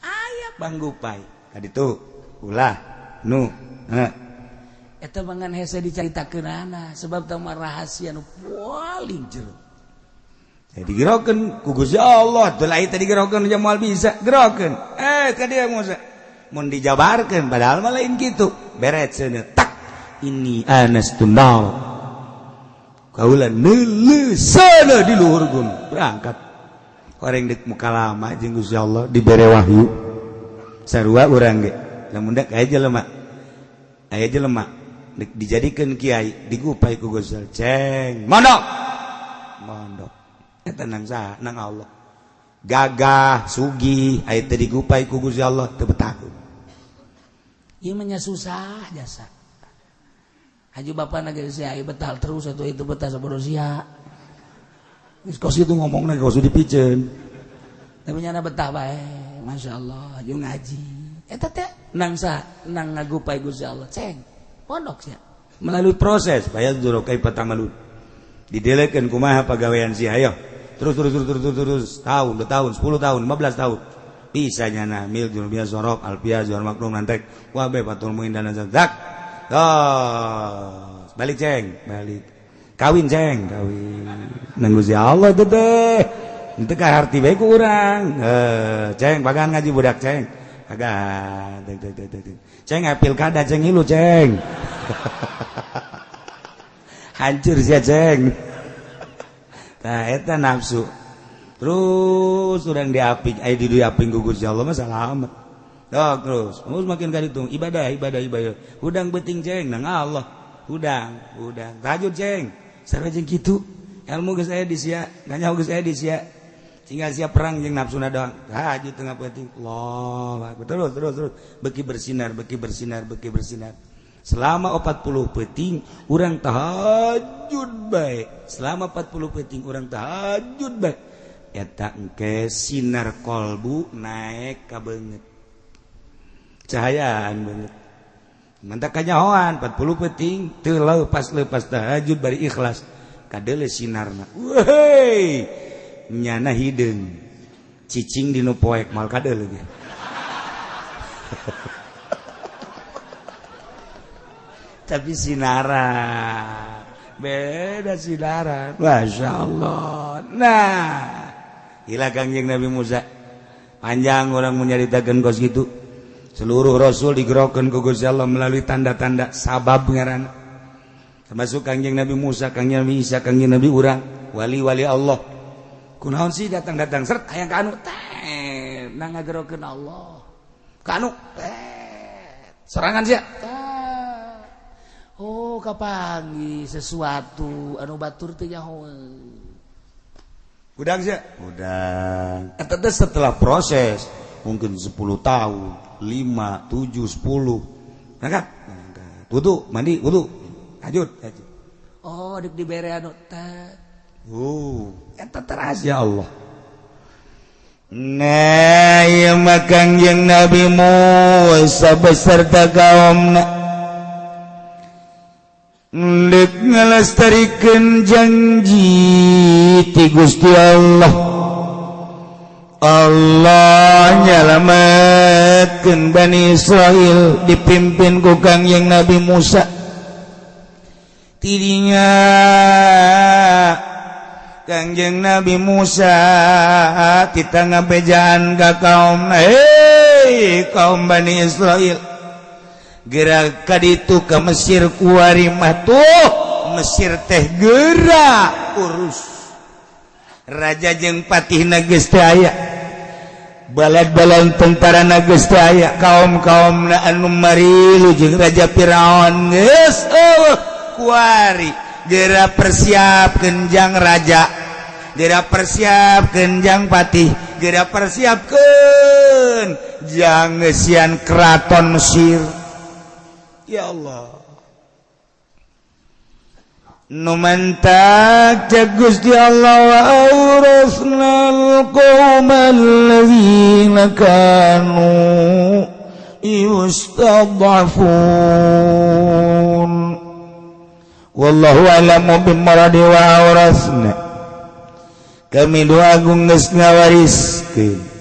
[SPEAKER 1] aya panggupai kaditu ulah nu eta mangan hese dicaritakeunana sebab teu mah rahasia nu paling jero. Jadi digerokeun ku Gusti Allah, teu lain teh digerokeun jeung moal bisa gerokeun. Ka dieu Musa. Mun dijabarkeun padahal mah lain kitu. Beres cenah tak ini anastu nar. Kaula neuleusana di luhur gunung berangkat. Koreng deuk muka lama jeung Gusti Allah dibere wahyu. Sarua urang ge. Lamun dak aya jelema. Aya jelema dijadikan kiai digupai ku Gusti Allah ceng mondok eta nang saha nang Allah gagah sugih aya teh digupai ku Gusti Allah teu betahkeun ieu mah nya susah jasa haji bapana ge sia betah terus atuh itu betah sabodo sia geus kos itu ngomongna kos dipiceun tapi nya betah bae masyaallah jeung ngaji eta teh nang saha nang ngagupai Gusti Allah ceng pondok sia melalui proses bayar dulu kai patamalun didelekeun kumaha pagawean si hayo terus tahun 2 tahun 10 tahun 15 tahun bisa nyana mil jurul biasa sorok alpia jual maklum nantek wabe patul muin dan zadak balik ceng balik kawin ceng kawin nang Gusti Allah teh henteu ka harti bae ku urang ceng bagan ngaji budak ceng agak ceng pilkada ceng ilu ceng hancur sia ceng nah eta nafsu terus urang diaping aya di diaping ku Gusti Allah mah salamet terus makin ka ditung ibadah hudang beuting ceng nang Allah hudang tahajud ceng sareng kitu ilmu geus aya di sia nganyaho geus aya di sia tinggal siap perang jeung nafsuna doang tahajud tengah penting Allah terus beki bersinar selama 40 peuting urang tahajud bae selama 40 peuting urang tahajud bae eta engke sinar kolbu naik ka beungeut cahayaan beungeut mantap kanyahoan 40 peuting teu leupas tahajud bari ikhlas kadeule sinarna weuy nyana hideung cicing dinu poek mal kadeule ge tapi sinaran beda sinaran masyaallah nah ila kangjeng Nabi Musa panjang orang menyaritakeun kos kitu seluruh rasul digerokeun ku Gusti Allah melalui tanda-tanda sabab ngaranna termasuk kangjeng Nabi Musa kangjeng Nabi Isa kangjeng Nabi urang wali-wali Allah kunaon sih datang-datang seret hayang ka anu teh nang ngagerokeun Allah ka anu serangan sia oh kapanggih sesuatu anu batur teh nyahoeun udang sia udang eta teh setelah proses mungkin 10 tahun 5, 7, 10 angkat wudu mandi wudu lanjut oh dik dibere anu teh eta teras ya Allah nah ieu mah kangjeng Nabi Musa beserta kaumna dek ngalestarikeun janji ti Gusti Allah Allah nyalametkeun Bani Israil dipimpin ku kangjeng Nabi Musa tidinya kangjeng Nabi Musa kita ngabejaan ka kaumna hei kaum Bani Israil gerak kaditu ke Mesir kuari mah tuh Mesir teh gerak urus raja jeung patihna geus teu aya balad-balad tentarana geus teu aya kaum-kaumna anu marilu jeung raja Firaun geus kuari geura persiapkeun jang raja geura persiapkeun jang patih geura persiapkeun jang ngeusian keraton Mesir ya Allah numantak Gusti Allah wa awrasnal qaumal ladzina kanu yustad'afun wallahu a'lamu bimaradi wa awrasna kami doa agung geus ngawariskeun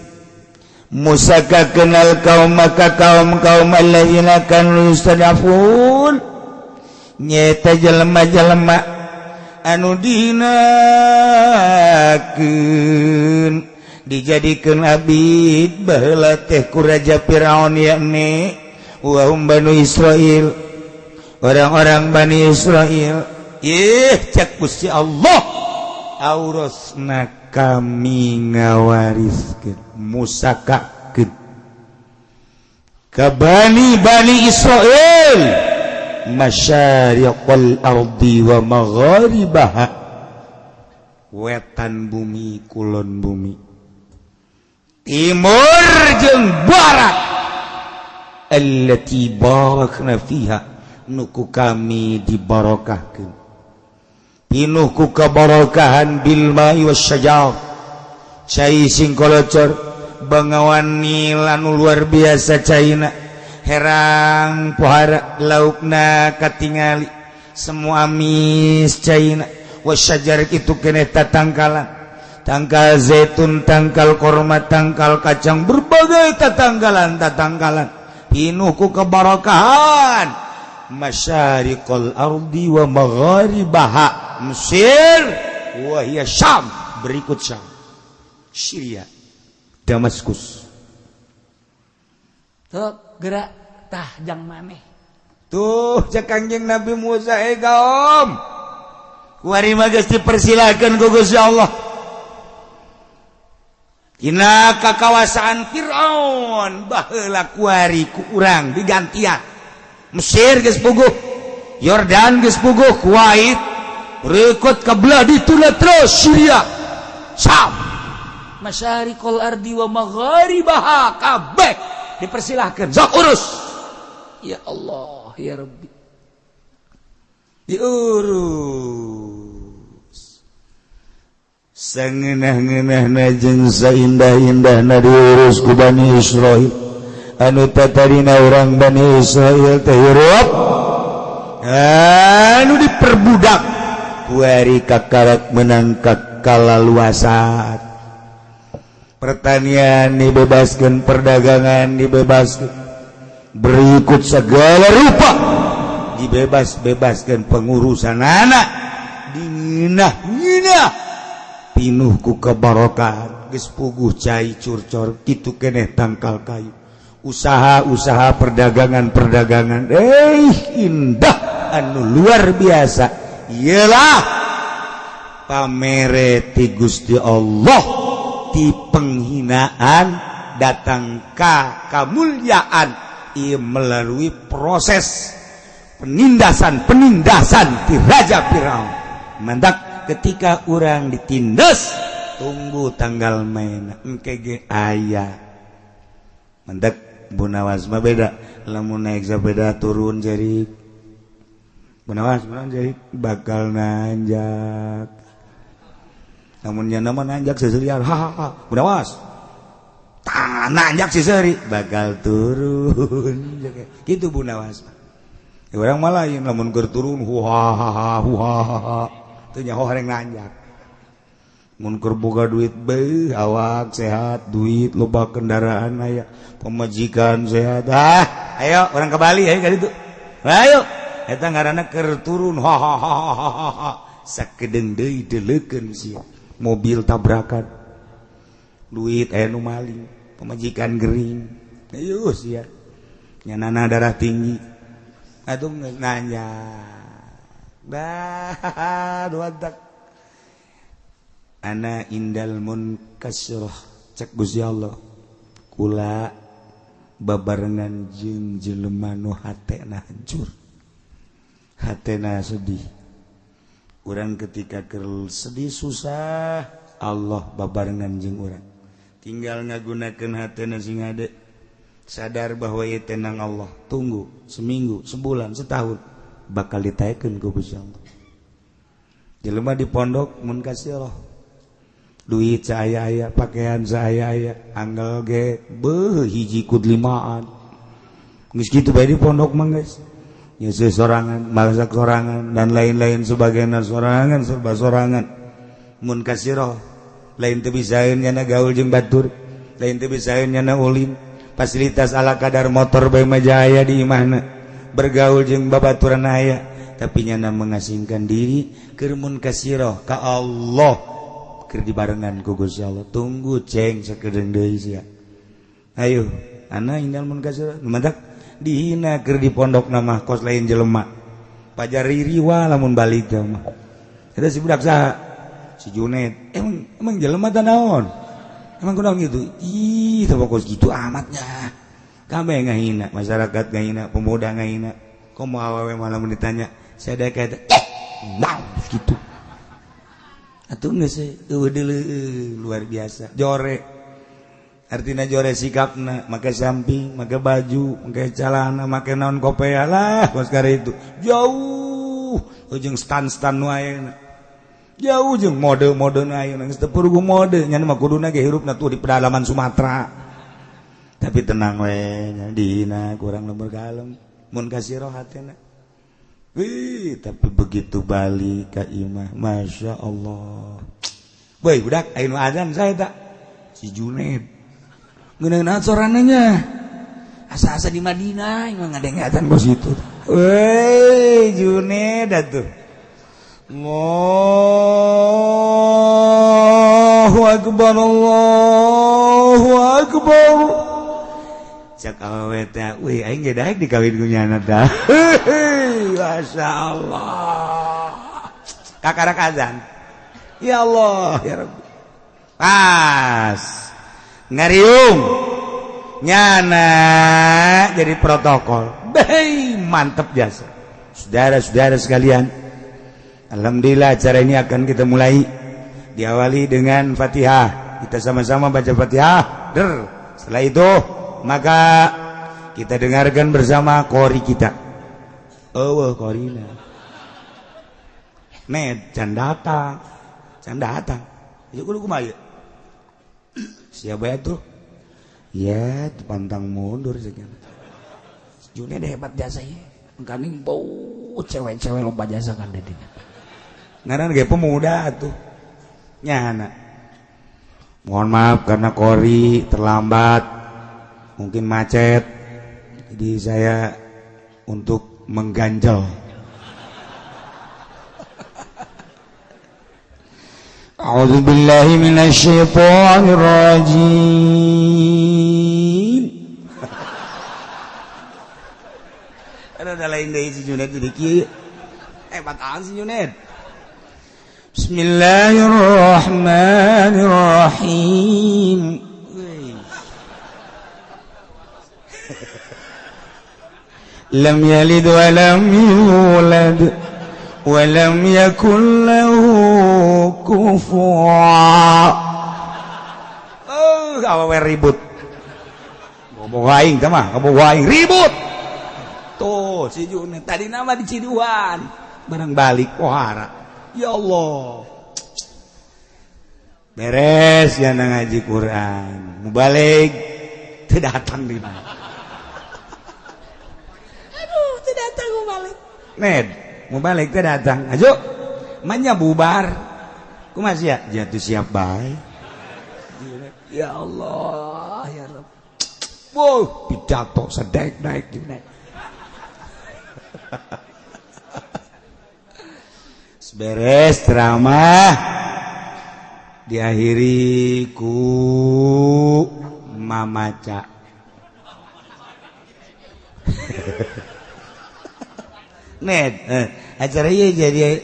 [SPEAKER 1] Musa ka kenal kaum maka kaum alladzina kanu yustad'afun nyata jelema-jelema anu dihinakeun dijadikeun abid baheula teh ku raja Firaun yakni wa hum Banu Israil orang-orang Bani Israil cek Gusti Allah aurasna kami ngawariskeun Musa kakeun ka Bani Israil masyariqal ardi wa magharibaha wetan bumi kulon bumi timur jeung barat allati barakna fiha nuku kami dibarokahkeun pinuh ku kabarakahan bil ma'i wasyajar cai sing kolocor bangawan nil anu luar biasa caina herang pohara laukna katingali semua amis caina wasyajar itu kene tatangkalan tangkal zaitun tangkal korma tangkal kacang berbagai tatangkalan pinuh ku kebarakahan masyariqal ardi wa magharibaha Mesir wa hiya Syam berikut Syam Syria Damaskus tuh gerak tah jang maneh tuh cek kangjeng Nabi Musa kaum kuari mah geus dipersilakeun ku Gusti Allah dina kakawasaan Firaun baheula kuari ku urang digantian Mesir geus puguh Yordan geus puguh Kuwait rekod kablah dituna terus Syria Sam masyariqul ardi wa magharibaha kabeh dipersilahkan sok urus ya Allah ya Rabbi diurus sangeunah-ngeunahna jeung saindah-indahna diurus ku Bani Israil anu tatarina urang Bani Israil teh hirup anu diperbudak kuari kakarak menangkak kalaluasan pertanian dibebaskan perdagangan dibebaskan berikut segala rupa dibebaskan pengurusan anak dinginah pinuh ku kebarokan geus puguh cai curcor kitu keneh tangkal kayu usaha perdagangan indah anu luar biasa ialah pamere ti Gusti Allah ti penghinaan datang ka kemuliaan ieu melalui proses penindasan ti Raja Firaun mandak ketika urang ditindas tunggu tanggal main engke ge aya mandak Bunawas mah beda lamun naik sepeda turun jadi Bunawas jadi bakal nanjak namun nya nama nanjak seserian ha Bunawas nanjak seseri bakal turun gitu Bunawas orang malah lain lamun keur turun huha teu nyaho hareng nanjak mun keur boga duit beuh awak sehat duit loba kendaraan aya pemajikan sehat ayo orang ke Bali ayo ka ditu ayo eta ngaranna keur turun sakedeung deui deleukeun sia mobil tabrakan duit aya nu maling pemajikan gering ayo sia nyanana darah tinggi atuh nanya duadak ana indal munkasirah cek Gusti Allah kula babarengan jeung jelema nu hatena hancur hatena sedih urang ketika keur sedih susah Allah babarengan jeung urang tinggal ngagunakeun hatena sing ade sadar bahwa ieu tenang Allah tunggu seminggu sebulan setahun bakal ditaekeun ku Gusti Allah jelema di pondok mun kasirah duit saya pakaian saya anggal ge beuh hiji kud limaan geus kitu bae di pondok mah guys nya sorangan masak sorangan dan lain-lain sebagainya sorangan serba sorangan mun kasirah lain teu bisaeun nya gaul jeung batur lain teu bisaeun nya ulin fasilitas ala kadar motor bae mah jaya di imahna bergaul jeung babaturan aya tapi nya mengasingkan diri keur mun kasirah ka Allah dibarengan ku Gusti Allah tunggu ceng sakedeung deui sia ayo ana indal mun kasirah mantak dihina keur di pondokna mah kos lain jelema pajari riwa lamun balik mah eta si budak saha si Junaid emang jelema teh naon emang kunaon gitu ih teu kos gitu amatnya kabeh ngahina masyarakat ngahina pemuda ngahina komo awewe malah mun ditanya sadaya kata naon gitu atuh geus luar biasa jore artina jore sikapna make samping make baju make calana make naon kopea lah kos kare itu jauh jeung stan-stan nu ayeuna jauh jeung mode-mode nu ayeuna geus teu perlu mode nya mah kuduna ge hirupna tuh di pedalaman Sumatera tapi tenang we nya dina kurang lembur kalem mun kasirah hatena tapi begitu balik ke imah Masya Allah boy budak ayo azan saya tak si Junaid ngeunaan sorananya asa-asa di Madinah emang ada yang azan bos itu woi Junaid atuh Allahu Akbar Allahu Akbar cak awewe teh weh aing ge daek dikawin ku nyana dah Masya Allah kakarak azan ya Allah ya Rabbi pas ngariung nyana jadi protokol mantep jasa saudara-saudara sekalian Alhamdulillah acara ini akan kita mulai. Diawali dengan Fatihah. Kita sama-sama baca Fatihah. Setelah itu maka kita dengarkan bersama qori kita. Oh, qorina. Can datang. Ayo kudu kumaha. Siapa itu? Ya, pantang mundur saja. Junet hebat jasa ya. Engkaning bau cewek-cewek lomba jasa kan dedi. Ngaran ge pemuda tuh. Nyana. Mohon maaf karena qori terlambat. Mungkin macet. Jadi saya untuk mengganjal. A'udzu billahi minasy syaithanir rajim. Ada lain deui si Junet jadi kieu. Bataan si Junet. Bismillahirrahmanirrahim. Lam yalid wa lam yulad wa lam yakul lahu kufuwan. Awewe ribut. Ngomong aing teh mah, ngomong aing ribut. Tuh si Junet tadi nama di Ciduan. Barang balik pohara. Ya Allah. Beres ya ngaji Quran. Mubalik teu datang di mana. Aduh, teu datang mubalik. Ned, mubalik teu datang. Ajo. Manya bubar. Kumaha sia? Jatuh siap bae. Ya Allah, ya Rabb. Wow, pidato sedek-dek Junet. Beres ceramah diakhiri ku mamaca. Net, acara ieu jadi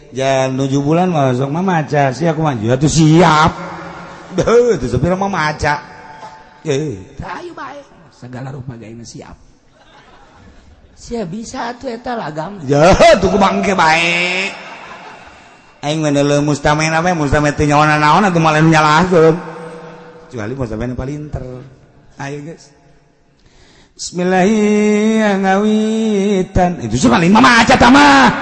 [SPEAKER 1] jam 7 bulan masuk mamaca. Sia kumaha atuh siap. Beuh, teu sepira mamaca. Ayo bae. Segala rupa gaina siap. Sia bisa atuh eta lagam. Ya, tuh kumangke bae. Aing menele mustamena we mustamena teh nyawana-naon atuh malah nyalahkeun. Kecuali mustamena palinter. Ayo guys. Bismillahirrahmanirrahim. Itu sekali mama aja tah mah.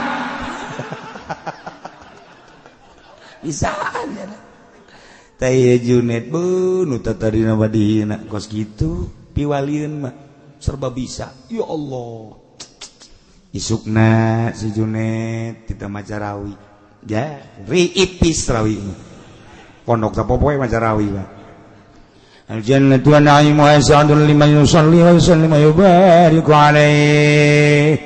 [SPEAKER 1] Bisaan ya. Teh Junet bu nu tatarina badina kos kitu piwalieun mah serba bisa. Ya Allah. Isukna si Junet kita macarawi. Ya, riipis rawi. Pondok sapopoe maca rawi, Pak. Al-jannatu wa na'imuha sa'adun liman yusalli wa yusallim wa yubariku alaih.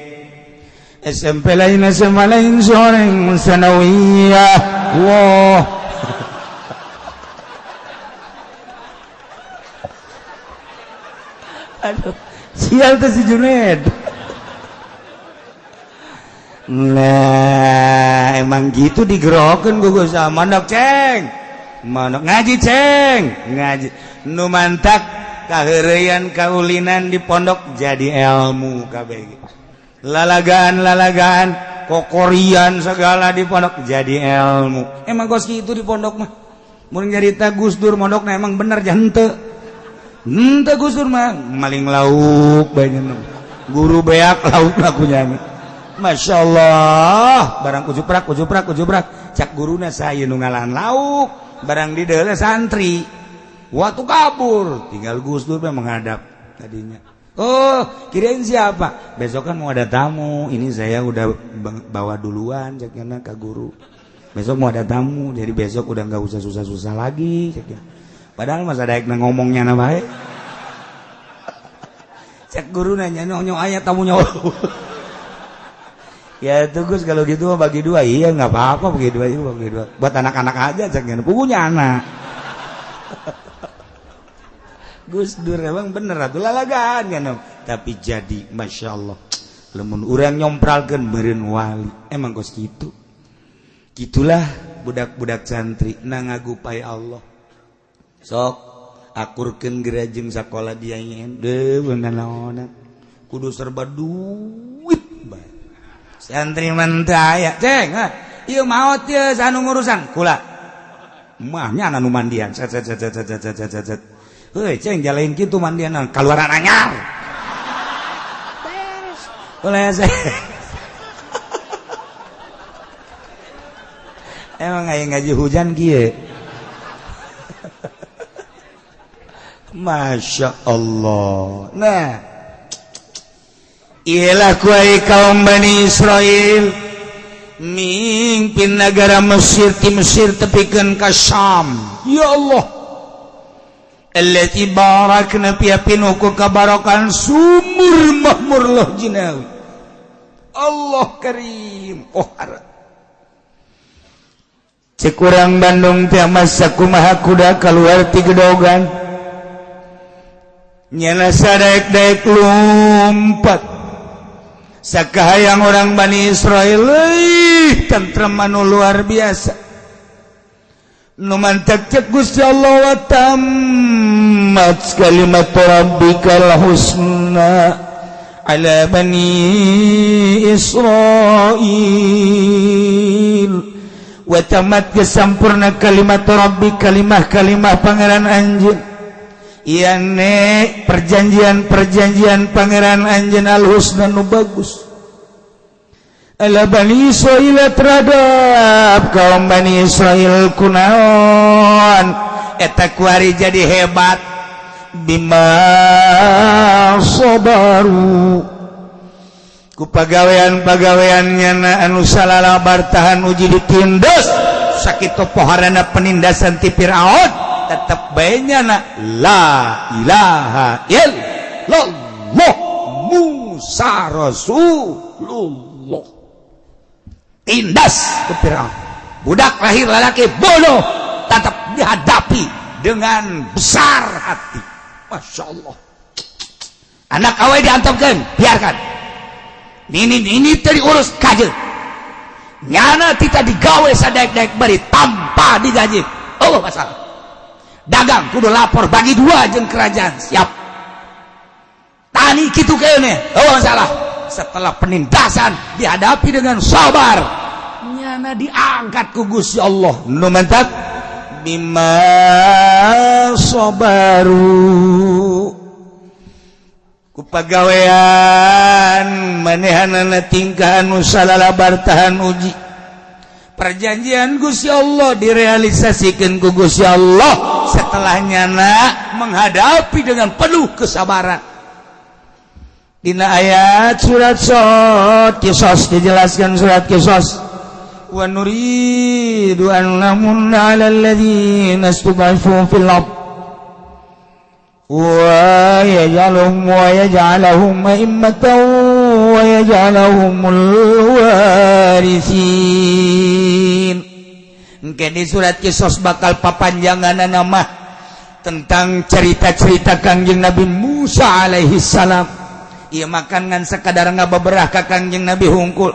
[SPEAKER 1] SMP lain SMA lain sore sanawiyah. Wah. Aduh, sial tuh si Junaid. Nah, emang gitu digerokeun gugus sama mondok ceng. Mondok ngaji ceng, ngaji. Nu mantak kaheureyan kaulinan di pondok jadi ilmu kabeh. Lalagaan kokorian segala di pondok jadi ilmu. Emang kos kitu di pondok mah. Mun nyarita Gus Dur mondokna emang bener jangan henteu. Henteu Gus Dur mah maling lauk bae guru beak lauk lakunya. Masya Allah, barang ujuprak, cak guruna saya nungalan lauk, barang di dalam santri, waktu kabur, tinggal Gus Dur menghadap tadinya. Oh, kirain siapa? Besok kan mau ada tamu, ini saya udah bawa duluan, caknya ke guru. Besok mau ada tamu, jadi besok udah nggak usah susah-susah lagi, caknya. Padahal masa daek ngomongnya nama cak guru nanya, nyok ayat tamunya. Ya itu Gus kalau gitu bagi dua. Iya nggak apa-apa bagi dua. Buat anak-anak aja caknya punya anak. Gus Dur emang bener atuh lalagaan kan. Tapi jadi Masya Allah lemun urang nyompralkeun meureun wali. Emang kos kitu. Gitulah budak-budak santri nangagupai Allah. Sok akurkeun gerajeng sakola dia nyen. Beungan naonan. Kudu serba duit bae. Santri mentaya ceng ieu maot teu anu ngurusan kula mahnya anu mandian heuy ceng jalain kitu mandian kaluaran anyar beres boleh saya emang aya ngaji hujan kieu Masya Allah. Nah, ialah kuai kaum Bani Israel mimpin negara Mesir ti Mesir tepikeun ka Syam. Ya Allah. Allati barakna fi pinuku kabarakan sumur mahmur loh jinawi. Allah Karim. Oh harap. Cekurang Bandung teh masa kumaha kuda keluar ti gedogan. Nyana sadaek-daek lompat sakahayang orang Bani Israel tentrem anu luar biasa nu mantap cek Gusti Allah wa tammat kalimat rabbikal husna ala Bani Israil wa tammat gesampurna kalimat rabbi kalimah pangeran anjeun iya nek perjanjian pangeran anjeun al-husna nu bagus ala Bani Israil terhadap kaum Bani Israil kunaon eta kuari jadi hebat bima sabaru ku pagawean-pagaweannya anu salalabar tahan uji ditindas sakitu poharana penindasan ti Firaun tetap baiknya la ilaha illallah Musa Rasulullah tindas ke Firaun budak lahir lalaki bodoh tetap dihadapi dengan besar hati Masya Allah anak awal diantapkan biarkan ini tadi urus kaje nyana kita digawe sadaek-daek bari tanpa digaji oh masalah dagang kudu lapor bagi dua jeung kerajaan siap tani kitu kene oh masalah setelah penindasan dihadapi dengan sabar nyana diangkat ku Gusti Allah nu mantap bima sabaru ku pagawean manehanana tingkah anu salalabar tahan uji perjanjian Gusti Allah direalisasikan ku Gusti Allah setelahnya menghadapi dengan penuh kesabaran dina ayat surat Qisas dijelaskan surat Qisas wa nuridu an namunna 'alal ladzina istud'ifu fil ardh wa yaj'aluhum a'immatan wa yaj'aluhumul warithin. Engke di surat Qisas bakal papanjangan nama tentang cerita-cerita Kangjeng Nabi Musa alaihi salam. Ieu makan ngan sakadar ngababerah ka Kangjeng Nabi hungkul.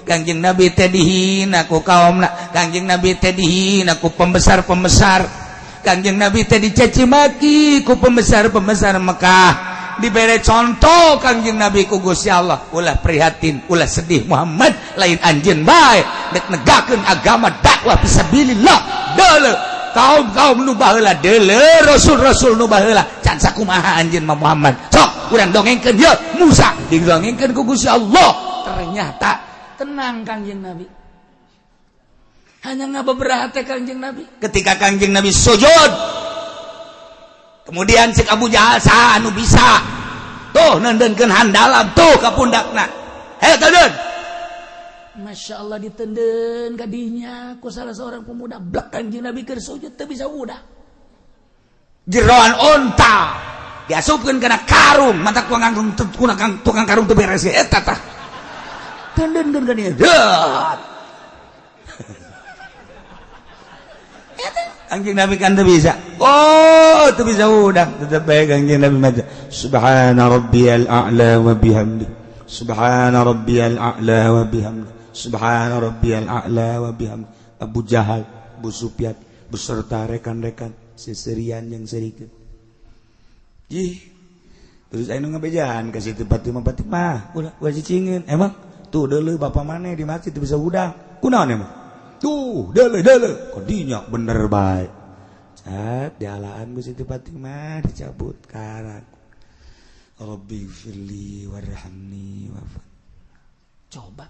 [SPEAKER 1] Kangjeng Nabi teh dihina ku kaumna, Kangjeng Nabi teh dihina ku pembesar-pembesar. Kangjeng Nabi teh dicaci maki ku pembesar-pembesar Mekah. Dibere contoh Kangjeng Nabi ku Gusti Allah ulah prihatin ulah sedih Muhammad lain anjeun bae dek negakeun agama dakwah fisabilillah deuleu kaum nu baheula deuleu rasul-rasul nu baheula can sakumaha anjeun mah Muhammad sok urang dongengkeun ye Musa didongengkeun ku Gusti Allah ternyata tenang Kangjeng Nabi hanya ngabeberah teh Kangjeng Nabi ketika Kangjeng Nabi sujud kemudian cek Abu Jahal saha anu bisa tuh nendeunkeun handalam tuh ka pundakna he teudeun Masya Allah ditendeun ka dinya ku salah seorang pemuda blak Kangjeng Nabi keur sujud teu bisa udah jeroan onta diasupkeun kana karung mata tukang karung teu beres eta tah tendeunkeun ka dinya dat Kangjeng Nabi kan teu bisa. Oh, teu bisa udang. Tetep bae Kangjeng Nabi maca. Subhana rabbiyal a'la wa bihamdi. Subhana rabbiyal a'la wa bihamdi. Subhana rabbiyal a'la wa bihamdi. Abu Jahal, Abu Sufyan beserta rekan-rekan seserian yang serikeun. Ih. Terus anu ngabejaan ka situ Fatimah ulah cicingin. Emang tuh deuleu bapa maneh di masjid teu bisa udang. Kunaon emang? tuh kodinya bener baik dialaan Bu Siti Fatimah dicabut karak Rabbi firli warhamni wafat coba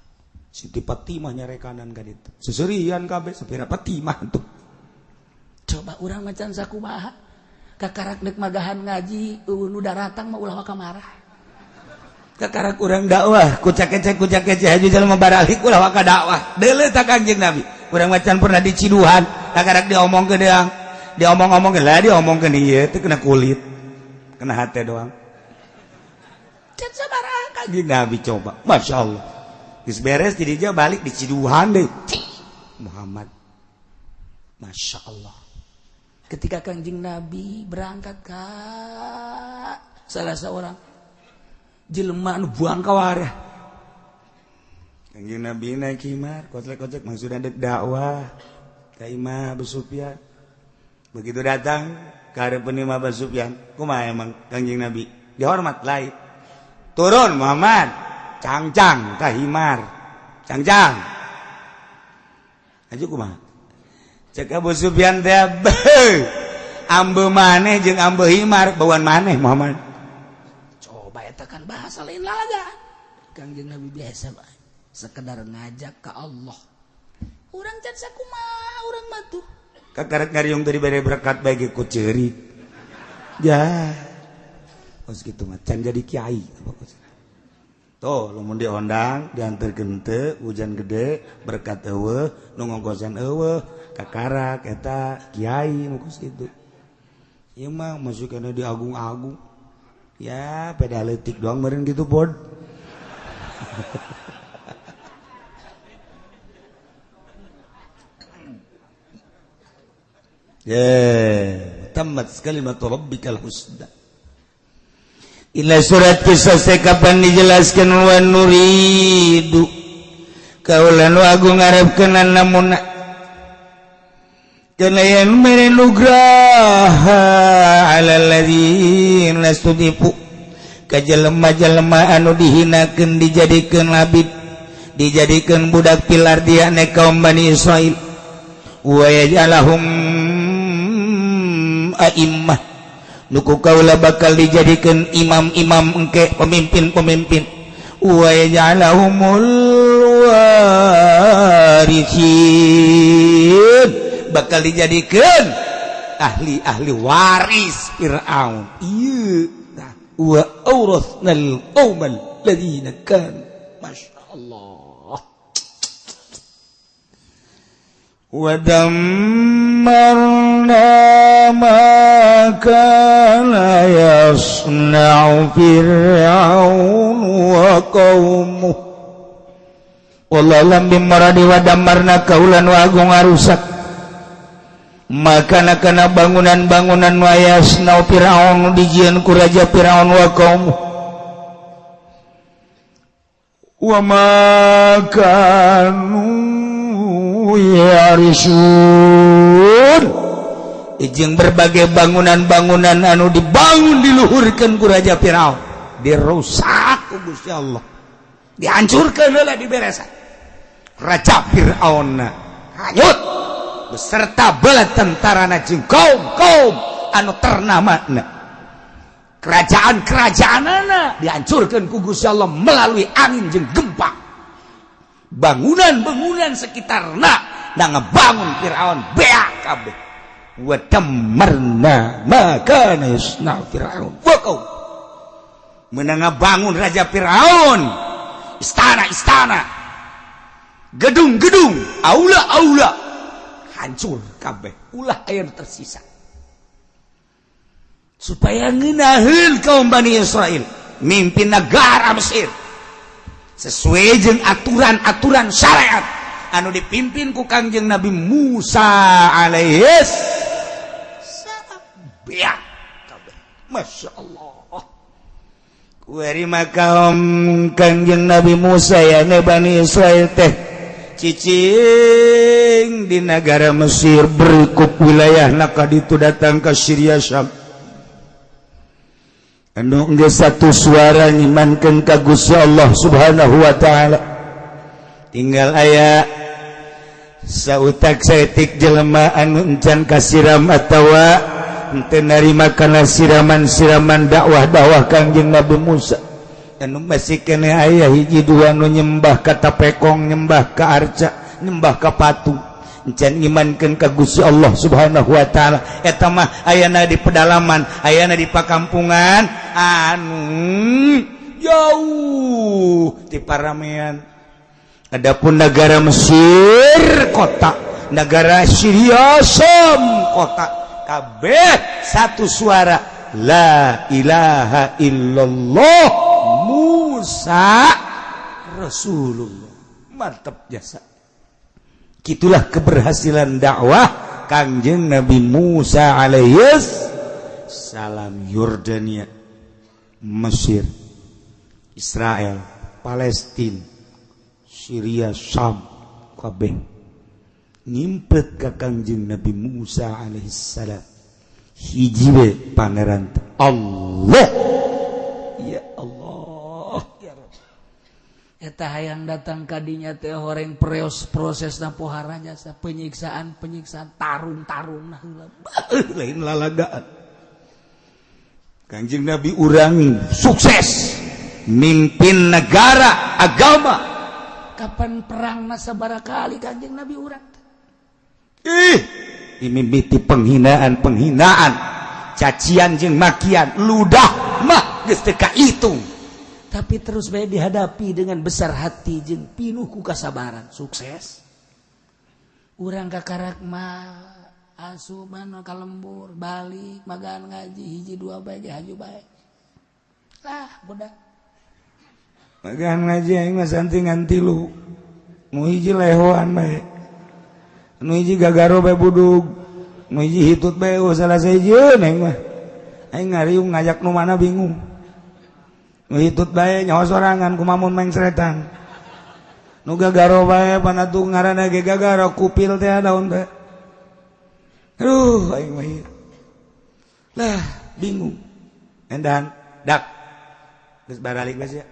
[SPEAKER 1] Siti Fatimah nyarekanan kan itu seserian kabeh sepira Fatimah tuh coba urang macan sakumaha kakarak dek magahan ngaji nu daratang mah ulah kamarah kakarak urang dakwah kucak kece haju jelema baralik ulah ka dakwah deuleu ta Kangjeng Nabi urang macan pernah di Ciduhan kakarak diomongkeun deang diomong-omongkeun lah diomongkeun ieu teh kena kulit kena hate doang can sabaraha Kangjeng Nabi coba masyaallah geus beres jadi dia balik di Ciduhan deh Muhammad masyaallah ketika Kangjeng Nabi berangkat ke salah seorang jelema anu buang ka wareh Kangjeng Nabi naik himar kocek maksudna dek dakwah ka Imam Abu Sufyan begitu datang ke harapan Imam Abu Sufyan kumaha emang Kangjeng Nabi dihormat lain turun Muhammad cangcang ka himar cangcang aja kumaha cek Abu Sufyan teh ambe maneh jeung ambe himar bauan maneh Muhammad coba eta kan bahasa lain lalaga Kangjeng Nabi biasa bae sekedar ngajak ka Allah urang can sakumaha urang mah tuh kakarek ngariung tadi bare berkat bagi ku ceurik ya os kitu mah can jadi kiai tuh lamun diondang dianterkeun teu hujan gede berkat eueuh nu ngongkosan eueuh kakarak eta kiai mukos kitu ieu mah masukana di agung-agung ya peda leutik doang meureun kitu pod tammat kalimatu rabbikal husna ila surat kisah kapan dijelaskan wa nuridu kaulan wa agung ngarepkeun namun kana yan merenugraha alal ladzina studifu ka jelema-jelema anu dihinakeun dijadikeun labid dijadikeun budak pilar dia ne kaum Bani Israil wa yaj'alahum a'immah nuku kaula bakal dijadikan imam-imam engke pemimpin-pemimpin wa yaj'alahumul warithin bakal dijadikan ahli-ahli waris Fir'aun ieu wa awrathnal qaumal ladzina kan masyaallah wa dammarna ma kana yasna'u fir'aun wa qaumuh wallahu lam bimaradi wa damarna kaulan wa agung arusak maka kana bangunan-bangunan wa yasna'u fir'aun dijieun ku raja Fir'aun wa qaumuh wa ma kanu yarisun jeung berbagai bangunan-bangunan anu dibangun diluhurkeun ku raja Firaun dirusak ku Gusti Allah dihancurkeun heula diberesan raja Firaun hanyut beserta bala tentarana jeung kaum-kaum anu ternamana kerajaan-kerajaanana dihancurkeun ku Gusti Allah melalui angin jeung gempa bangunan-bangunan sekitarna da ngebangun Firaun beak kabeh wa dammarna ma kana yasna Firaun wa qaum meunang ngabangun raja Firaun istana-istana gedung-gedung aula-aula hancur kabeh ulah aya tersisa supaya ngeunaheun kaum Bani Israil mimpin negara Mesir sesuai jeung aturan-aturan syariat anu dipimpin ku Kangjeng Nabi Musa alaihis salam biak kabeh masyaallah kuari makaum Kangjeng Nabi Musa ya ne Bani Israil teh cicing di negara Mesir berikup wilayahna kaditu datang ke Syria Syam anu geus satu suara nyimankeun ka Gusti Allah Subhanahu wa taala tinggal aya sautak-saeutik jelema anu encan kasiram atawa henteu narima kana siraman-siraman dakwah Kangjeng Nabi Musa anu masih kene aya hiji dua nu nyembah ka tapekong, nyembah ka arca, nyembah ka patung encan imankeun ka Gusti Allah Subhanahu wa taala. Eta mah ayana di pedalaman, ayana di pakampungan anu jauh ti paramean. Adapun negara Mesir kota, negara Syria Syam kota, kabeh satu suara la ilaha illallah Musa Rasulullah. Mantap jasa. Gitulah keberhasilan dakwah Kangjeng Nabi Musa alaihis salam. Yordania, Mesir, Israel, Palestina, Syria, Syam kabeh ngimpet ka Kangjeng Nabi Musa alaihis salam. Hiji we pangeran Allah. Ya Allah, ya Rabb. Eta hayang datang kadinya teh horeng prosesna pohara jasa penyiksaan tarung-tarung nah lain lalagaan. Kangjeng Nabi urang sukses mimpin negara agama. Kapan perang sabaraha kali Kangjeng Nabi urang? Mimiti penghinaan, cacian jeung makian, ludah mah geus teu kahitung. Tapi terus bae dihadapi dengan besar hati jeung pinuh ku kasabaran, sukses. Urang kakarak mah asupan ka lembur, balik magaan ngaji hiji dua bae haju bae. Lah budak. Magaan ngaji aing mah santingan 3. Nu hiji lehoan bae. Nu hiji gagaro bae budug, nu hiji hitut bae salah sejieun aing mah. Aing ngariung ngajak nu mana bingung. Nu hitut bae nyawa sorangan kumamun mengsretan. Nu gagaro bae panatu ngaranna ge gagaro kupil teh daun bae. Aduh aing mah. Lah bingung. Endan dak. Geus baralik geus ya.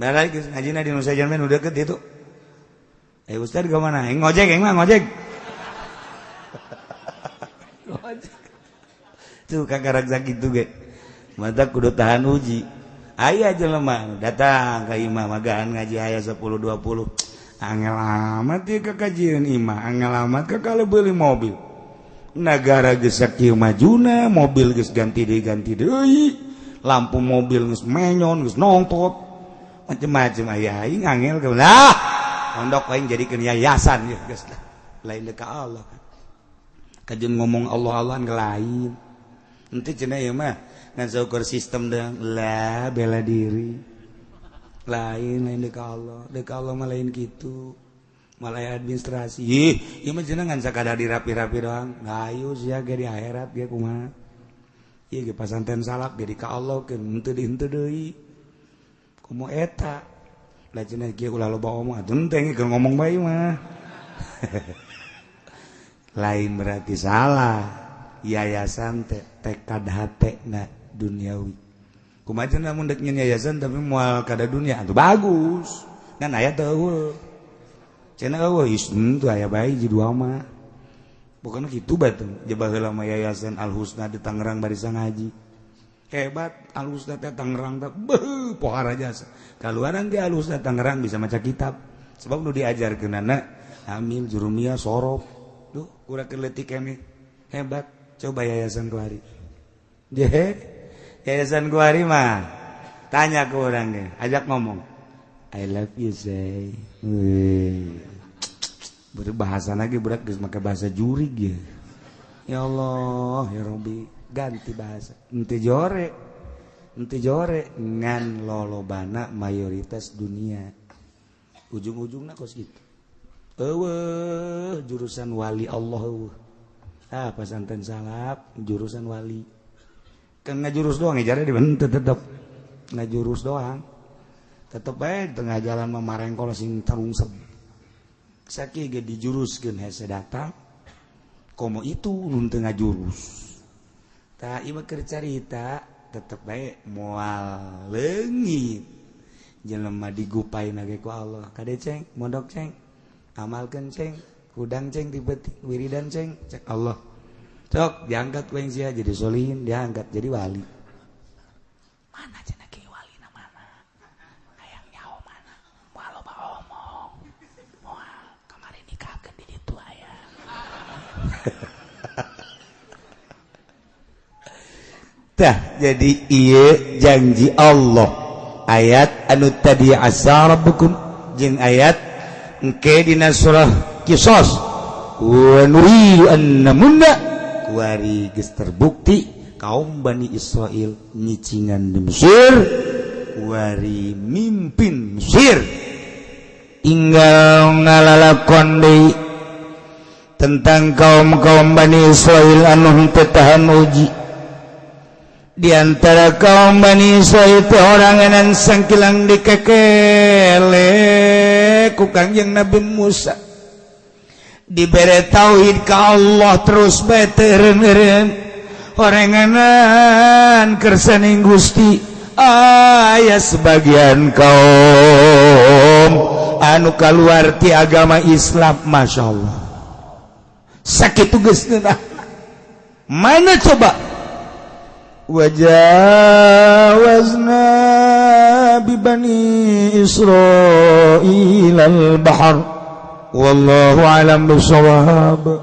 [SPEAKER 1] Baralik geus ngajina di nu sajan mah nu deukeut ditu. Ustaz ke mana? Ngojek, ngojek. Tuh kakarak sakit tuh ge. Mata kudu tahan uji. Aya jelema datang ka imah magaan ngaji aya 10 20. Angel amat ieu ka kajian imah, angel amat ka kalau beli mobil. Negara geus sakieu majuna, mobil geus ganti deui. Lampu mobil geus menyon, geus nongtot. Macem-macem aya aing angel ka. Lah ondok lain jadikeun yayasan ya geus lah. Lain ka Allah. Kajeun ngomong Allah-Allahan ke lain. Henteu cenah ieu mah ngan saukur sistem deung lah bela diri. Lain ka Allah. Deuk Allah mah lain kitu. Malah administrasi. Ieu mah cenah ngan sakadar dirapi-rapi doang. Ngayu sia ge di akhirat ge kumaha. Ieu ge pasanten salak ge ka Allah ke henteu deui. Kumaha eta? Lah cenah kieu ulah loba omong atuh teh keur ngomong bae mah. Lain berarti salah. Yayasan teh tekad hatena duniawi. Kumaha cenah mun dek nyen yayasan tapi moal kada dunia atuh bagus. Ngan aya teh eueuh. Cenah eueuh isnu tuh aya bae ji dua mah. Bukan kitu batuh. Jebah heula mah yayasan Al Husna di Tangerang barisan ngaji. Hebat Al-Husna teh Tangerang teh beuh pohara jasa. Kaluaran ge Al-Husna Tangerang bisa maca kitab. Sebab nu diajarkeunana hamil jurumiyah sorof. Duh urang keur leutik kene. Hebat. Coba yayasan Kuari. Yayasan Kuari mah tanya ke urang ge, ajak ngomong. I love you say. Berbahasa lagi berat geus make bahasa jurig ya. Ya Allah, ya Rabbi. Ganti bahasa ente jore ngan lolobana mayoritas dunia ujung-ujungna kos gitu jurusan wali Allah pesantren salap jurusan wali kan ngajurus doang ya jare di tetep ngajurus doang tetep bae tengah jalan memarengkol sing tarungsep sakieu ge dijuruskeun hese datang komo itu nun teu ngajurus. Tak ieu keur carita tetep bae moal leungit jelema digupaina ge ku Allah. Kade ceng, mondok ceng. amalkan ceng udang ceng tiba-tiba wiridan ceng cek Allah cok diangkat ku yang sia jadi solihin diangkat jadi wali mana cenah kieu wali na mana hayang nyaho mana walau omong moal kamari nikahkeun di ditu aya tah jadi ieu janji Allah ayat anu tadi asa rabbukum jeung ayat engke dina surah Qisas wa nuri annamunna kuari geus terbukti kaum Bani Israel nyicingan di Mesir kuari mimpin Mesir tinggal ngalalakon deui tentang kaum-kaum Bani Israel anu teu tahan uji di antara kaum Bani Israel itu orang enan sangkilang dikekele ku Kangjeng Nabi Musa dibere tauhid ka Allah terus bae teureun orenganan kersaning Gusti aya sebagian kaum anu kaluar ti agama Islam masyaallah sakitu geus mana coba wajawazna bi bani Israil al-bahr wallahu alam bisawab.